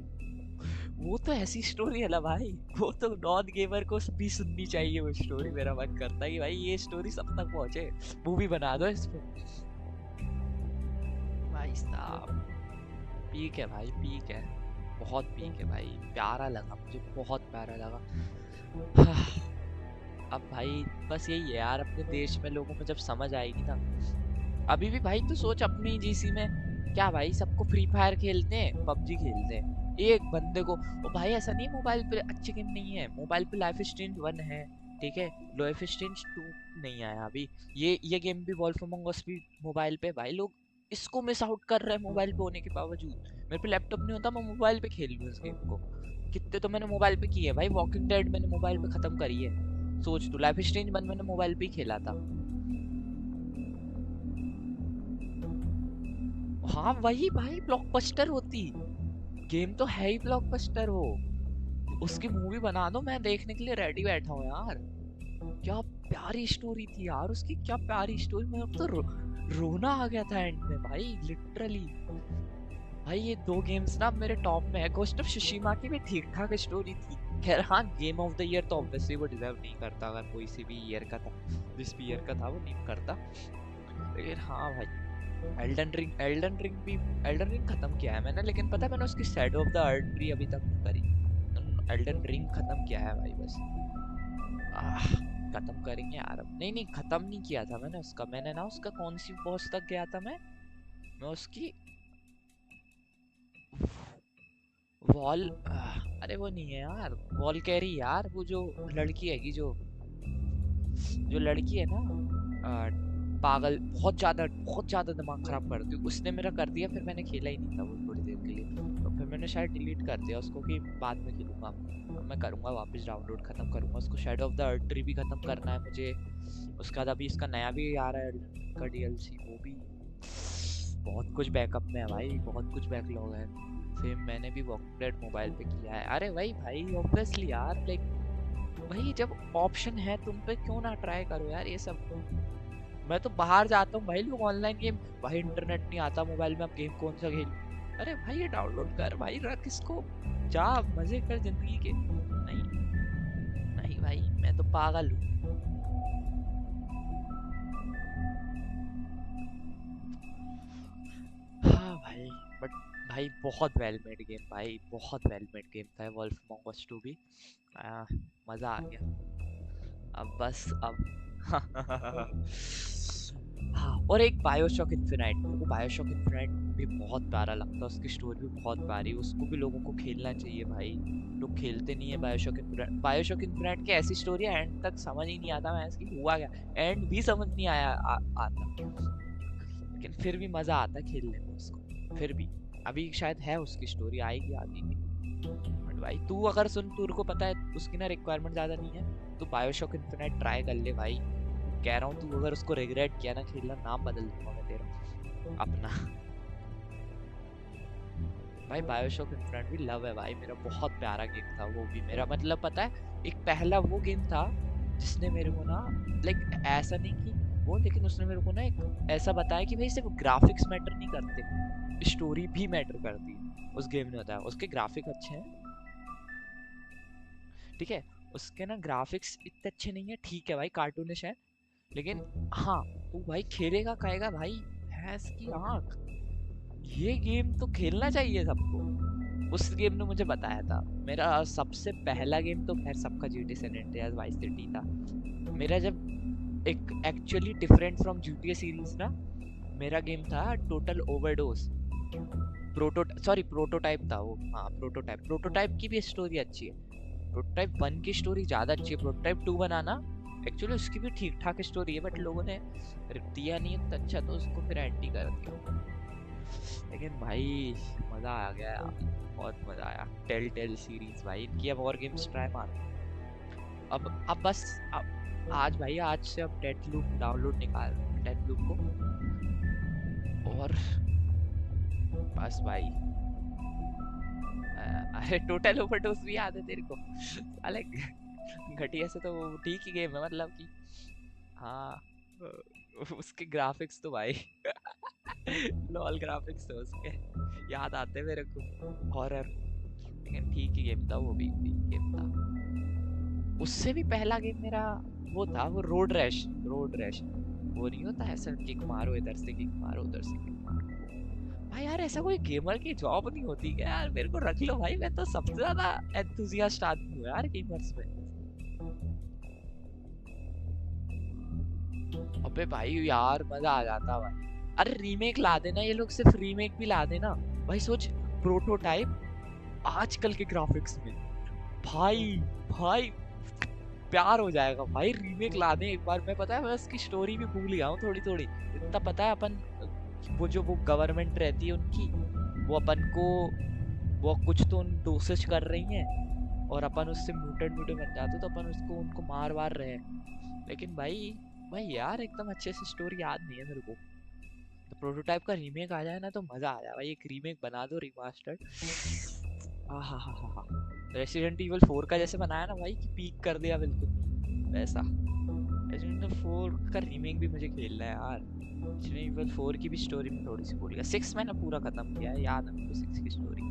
वो तो ऐसी स्टोरी है ना भाई, वो तो नॉन गेमर को भी सुननी चाहिए वो स्टोरी। मेरा मन करता है कि भाई ये स्टोरी सब तक पहुंचे, मूवी बना दो इस पे। भाई साहब पीक है भाई, पीक है, बहुत पीक है भाई, प्यारा लगा मुझे, बहुत प्यारा लगा। अब भाई बस यही है यार, अपने देश में लोगों में जब समझ आएगी ना। अभी भी भाई तो सोच अपनी जीसी में क्या भाई, सबको फ्री फायर खेलते हैं, पबजी खेलते हैं, एक बंदे को। ओ भाई ऐसा नहीं मोबाइल पे अच्छे गेम नहीं है, मोबाइल पे लाइफ स्ट्रेंज 1 है, ठीक है, लाइफ स्ट्रेंज 2 नहीं आया अभी, ये गेम भी वॉल्फ अमंग अस भी मोबाइल पे। भाई लोग इसको मिस आउट कर रहे हैं मोबाइल पे होने के बावजूद। मेरे पे लैपटॉप नहीं होता, मैं मोबाइल पे खेल लूँ इस गेम को। कितने तो मैंने मोबाइल पे किए भाई, वॉकिंग डेड मैंने मोबाइल पे खत्म करी है, सोच तू। लाइफ स्ट्रेंज 1 मैंने मोबाइल पे ही खेला था। हाँ वही भाई ब्लॉकबस्टर होती, गेम तो है ही ब्लॉकबस्टर वो। उसकी मूवी बना दो, मैं देखने के लिए रेडी बैठा हूँ यार। क्या प्यारी स्टोरी थी यार उसकी, क्या प्यारी स्टोरी। मेरे को तो रोना आ गया था एंड में भाई, लिटरली। भाई ये 2 गेम्स ना मेरे टॉप में है। गोस्ट ऑफ शिशिमा की भी ठीक ठाक स्टोरी थी। खैर हाँ, गेम ऑफ द ईयर तो ऑब्वियसली वो डिजर्व नहीं करता, अगर कोई सी भी ईयर का था, जिस भी ईयर का था वो नहीं करता। लेकिन हाँ भाई एल्डन रिंग खत्म किया है मैंने, लेकिन पता है मैंने उसकी shadow of the earth tree अभी तक नहीं करी। एल्डन रिंग खत्म किया है भाई बस। खत्म करेंगे यार अब। नहीं खत्म नहीं किया था मैंने उसका। मैंने ना उसका कौन सी बॉस तक गया था मैं उसकी वॉल, अरे वो नहीं है यार, वॉल कैरी यार, वो जो लड़की हैगी, जो लड़की है ना पागल, बहुत ज्यादा दिमाग खराब करती है, उसने मेरा कर दिया। फिर मैंने खेला ही नहीं था वो थोड़ी देर के लिए, तो फिर मैंने शायद डिलीट कर दिया उसको कि बाद में खेलूंगा। मैं करूंगा वापस डाउनलोड, खत्म करूंगा उसको। Shadow of the earth tree भी खत्म करना है मुझे। उसके बाद अभी इसका नया भी आ रहा है का डीएलसी, वो भी। बहुत कुछ बैकअप में है भाई, बहुत कुछ बैकलॉग है। फिर मैंने भी वॉकिंग डेड मोबाइल पे किया है। अरे भाई ऑब्वियसली यार, लाइक भाई जब ऑप्शन है तुम पे क्यों ना ट्राई करो यार ये सब। मैं तो बाहर जाता हूँ भाई, लोग ऑनलाइन गेम, भाई इंटरनेट नहीं आता मोबाइल में, अब गेम कौन सा खेलूं। अरे भाई ये डाउनलोड कर भाई, रख इसको, जा मजे कर जिंदगी के। नहीं भाई मैं तो पागल हूँ। हाँ भाई बट भाई बहुत वेल मेड गेम भाई, बहुत वेल मेड गेम था वॉल्फ अमंग अस 2 भी। मजा आ गया। अब बस अब हाँ, और एक बायोशॉक इन्फिनाइट, वो बायोशॉक इन्फिनाइट भी बहुत प्यारा लगता है, उसकी स्टोरी भी बहुत प्यारी, उसको भी लोगों को खेलना चाहिए भाई। लोग खेलते नहीं है बायोशॉक इन्फिनाइट। बायोशॉक इन्फिनाइट की ऐसी स्टोरी है एंड तक समझ ही नहीं आता मैं इसकी हुआ क्या, एंड भी समझ नहीं आया आता, लेकिन फिर भी मजा आता है खेलने में उसको। फिर भी अभी शायद है उसकी स्टोरी आएगी आगे भी। बट भाई तू अगर सुन, तेरे को पता है उसकी ना रिक्वायरमेंट ज्यादा नहीं है, तो बायोशॉक इन्फिनाइट ट्राई कर ले भाई। कह रहा हूँ तू अगर उसको रिग्रेट किया ना खेलना, नाम बदल दूंगा मैं तेरा अपना। भाई बायोशॉक इन्फिनिट भी लव है भाई मेरा, बहुत प्यारा गेम था वो भी मेरा। मतलब पता है एक पहला वो गेम था जिसने मेरे को ना, लाइक ऐसा नहीं कि वो, लेकिन उसने मेरे को ना एक ऐसा बताया कि भाई सिर्फ ग्राफिक्स मैटर नहीं करते, स्टोरी भी मैटर करती है। उस गेम ने बताया उसके ग्राफिक अच्छे हैं, ठीक है, उसके ना ग्राफिक्स इतने अच्छे नहीं है, ठीक है भाई कार्टूनिश है, लेकिन हाँ तू भाई खेलेगा कहेगा भाई भैंस की आंख, ये गेम तो खेलना चाहिए सबको। उस गेम ने मुझे बताया था। मेरा सबसे पहला गेम तो खैर सबका GT San Andreas Vice City था। मेरा जब एक actually different from GTA series ना, मेरा गेम था टोटल ओवरडोज। प्रोटोटाइप था वो, हाँ प्रोटोटाइप की भी स्टोरी अच्छी है। प्रोटोटाइप 1 की स्टोरी ज़्यादा अच्छी है, प्रोटोटाइप 2 बनाना एक्चुअली उसकी भी ठीक ठाक स्टोरी है, बट लोगों ने दिया नहीं इतना अच्छा, तो उसको फिर एंटी कर दिया। लेकिन भाई मज़ा आ गया यार, बहुत मज़ा आया। टेल सीरीज भाई, इनकी अब और गेम्स ट्राई मारो। अब बस आज भाई, आज से अब डेथ लूप डाउनलोड निकाल डेथ लूप को, और बस भाई अरे टोटल ओवरडोज भी याद है तेरे को? साले घटिया से तो वो ठीक ही गेम है, मतलब कि हाँ उसके ग्राफिक्स तो भाई लॉल ग्राफिक्स तो उसके याद आते मेरे को, हॉरर, लेकिन ठीक ही गेम था वो भी, ठीक गेम था। उससे भी पहला गेम मेरा वो था, वो रोड रैश, रोड रैश वो नहीं होता ऐसा किक मारो इधर से किक मारो उधर से किक मारो। भाई यार ऐसा कोई गेमर की जॉब नहीं होती क्या यार, मेरे को रख लो भाई, मैं तो सबसे ज्यादा एंथुसियास्ट आदमी हूँ यार गेमर्स में। अबे भाई यार मजा आ जाता भाई। अरे रीमेक ला देना ये लोग, सिर्फ रीमेक भी ला देना भाई। सोच प्रोटोटाइप आजकल के ग्राफिक्स में, भाई भाई प्यार हो जाएगा भाई। रीमेक ला दे एक बार। मैं पता है मैं उसकी स्टोरी भी भूल गया हूँ थोड़ी थोड़ी, इतना पता है अपन वो जो वो गवर्नमेंट रहती है उनकी, वो अपन को वो कुछ तो डोसेज कर रही हैं और अपन उससे म्यूटेंट बन जाते तो अपन उसको उनको मार वार रहे हैं। लेकिन भाई भाई यार एकदम अच्छे से स्टोरी याद नहीं है मेरे को। तो प्रोटोटाइप का रीमेक आ जाए ना तो मजा आ जाए भाई। एक रीमेक बना दो रिमास्टर्ड, रेसिडेंट इवल 4 का जैसे बनाया ना भाई कि पीक कर दिया बिल्कुल वैसा। रेसिडेंट इवल 4 का रीमेक भी मुझे खेलना है यार। रेसिडेंट इवल 4 की भी स्टोरी में थोड़ी सी भूल गया। 6 मैंने पूरा खत्म किया है, याद है मुझे 6 की स्टोरी।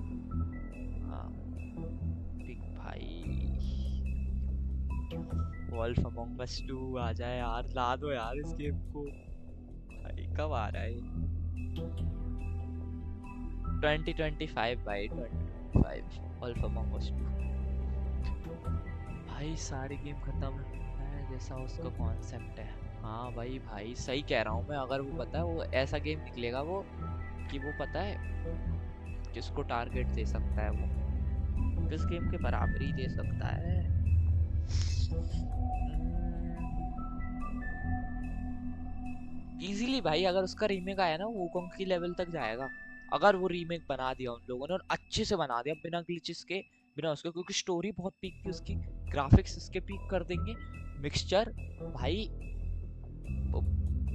हाँ बिग भाई वॉल्फ अमंग अस 2 आ जाए यार, ला दो यार इस गेम को भाई। कब आ रहा है 2025 भाई, 2025 वॉल्फ अमंग अस 2 भाई। सारी गेम खत्म है जैसा उसका कॉन्सेप्ट है। हाँ भाई भाई सही कह रहा हूँ मैं। अगर वो पता है वो ऐसा गेम निकलेगा वो कि वो पता है किसको टारगेट दे सकता है, वो किस गेम के बराबर ही दे सकता है। इजीली भाई अगर उसका रीमेक आया ना वो वूकोंग की लेवल तक जाएगा। अगर वो रीमेक बना दिया उन लोगों ने और अच्छे से बना दिया बिना ग्लिचेस के बिना उसके, क्योंकि स्टोरी बहुत पीक थी उसकी, ग्राफिक्स उसके पीक कर देंगे, मिक्सचर भाई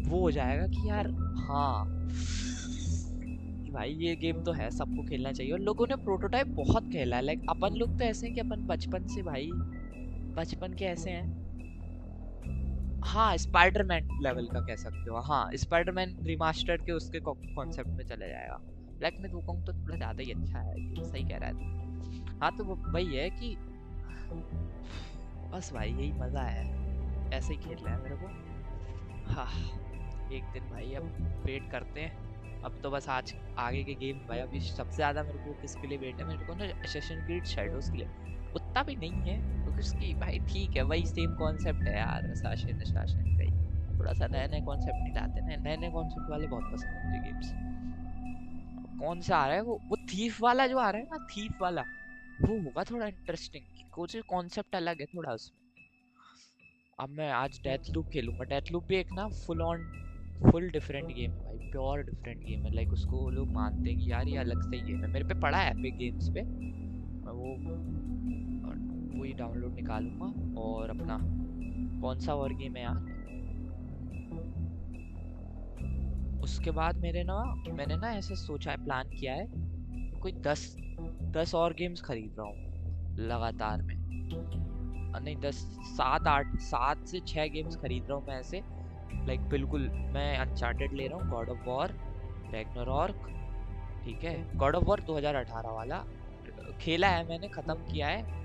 वो हो जाएगा कि यार हाँ कि भाई ये गेम तो है, सबको खेलना चाहिए। और लोगों ने प्रोटोटाइप बहुत खेला है। लाइक अपन लोग तो ऐसे हैं कि अपन बचपन से भाई, बचपन के ऐसे हैं। हाँ स्पाइडरमैन लेवल का कह सकते हो। हाँ स्पाइडरमैन रिमास्टर्ड के उसके कॉन्सेप्ट में चला जाएगा। ब्लैक में वूकोंग तो थोड़ा ज्यादा ही अच्छा है, ये सही कह रहा है तू। हाँ तो वो वही है कि बस भाई यही मजा है, ऐसे ही खेल रहा है मेरे को। हाँ एक दिन भाई अब वेट करते हैं। अब तो बस आज आगे के गेम भाई। अभी सबसे ज्यादा मेरे को किसके लिए वेट है, मेरे को ना असैसिन क्रीड शैडोज के लिए। उतना भी नहीं है क्योंकि उसकी भाई ठीक है वही सेम कॉन्सेप्ट है यार, असैसिन का ही। थोड़ा सा नए नए कॉन्सेप्ट नहीं लाते ना, नए नए कॉन्सेप्ट वाले बहुत पसंद है मुझे गेम्स। कौन सा आ रहा है वो थीफ वाला जो आ रहा है ना, थीफ वाला वो होगा थोड़ा इंटरेस्टिंग, कुछ कॉन्सेप्ट अलग है थोड़ा उसमें। अब मैं आज डेथ लूप खेलूंगा। डेथ लूप भी एक ना फुल डिफरेंट गेम है भाई, प्योर डिफरेंट गेम है। लाइक उसको लोग मानते हैं कि यार ये अलग से गेम है। मेरे पे पड़ा है एपिक गेम्स पे, मैं वो ही डाउनलोड निकालूंगा। और अपना कौन सा और गेम है यार, उसके बाद मैंने ना ऐसे सोचा है, प्लान किया है कोई 10 और गेम्स खरीद रहा हूँ लगातार में। नहीं 7 से 6 गेम्स खरीद रहा हूँ मैं ऐसे। लाइक बिल्कुल मैं अनचार्टेड ले रहा हूँ, गॉड ऑफ वॉर, रैग्नारॉक, ठीक है। गॉड ऑफ वॉर 2018 वाला खेला है मैंने, खत्म किया है।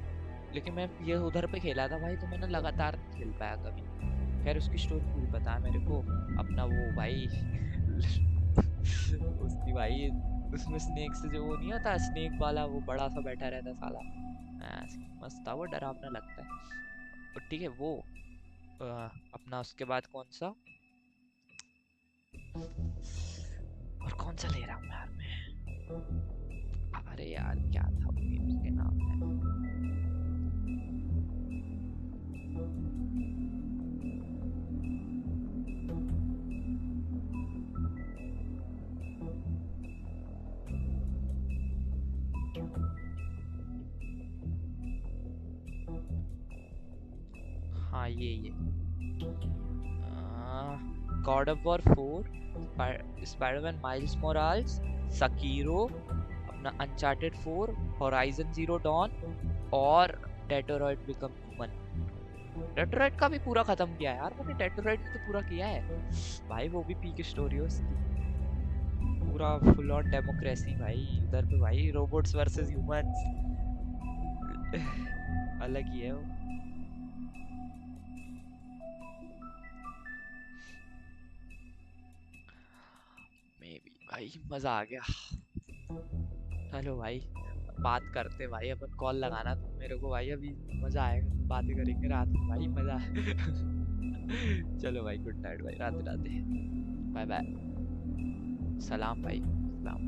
लेकिन मैं ये उधर पे खेला था भाई तो मैंने लगातार नहीं खेल पाया कभी। खैर उसकी स्टोरी पूरी पता है मेरे को। अपना वो भाई उसकी भाई उसमें स्नेक से जो वो नहीं होता स्नेक वाला, वो बड़ा सा बैठा रहता साला, मस्त था वो, डरावना लगता है। और ठीक है वो अपना उसके बाद कौन सा और कौन सा ले रहा हूँ यार मैं, अरे यार क्या था वो गेम्स के नाम है। हाँ ये God of war 4, Spiderman miles morals, Sekiro, अपना अनचार्टेड 4, होराइजन जीरो डॉन और डेट्रॉइट बिकम ह्यूमन। डेट्रॉइट का भी पूरा खत्म किया यार मैंने, डेट्रॉइट भी तो पूरा किया है भाई, वो भी पीक स्टोरी है उसकी, पूरा फुल ऑन डेमोक्रेसी भाई उधर पे भाई, रोबोट्स वर्सेस ह्यूमंस अलग ही है वो। मे भी भाई मजा आ गया। चलो भाई बात करते भाई, अपन कॉल लगाना तुम मेरे को भाई, अभी मजा आएगा, बातें करेंगे रात में भाई, मजा चलो भाई गुड नाइट भाई, राधे राधे, बाय बाय, सलाम भाई, सलाम।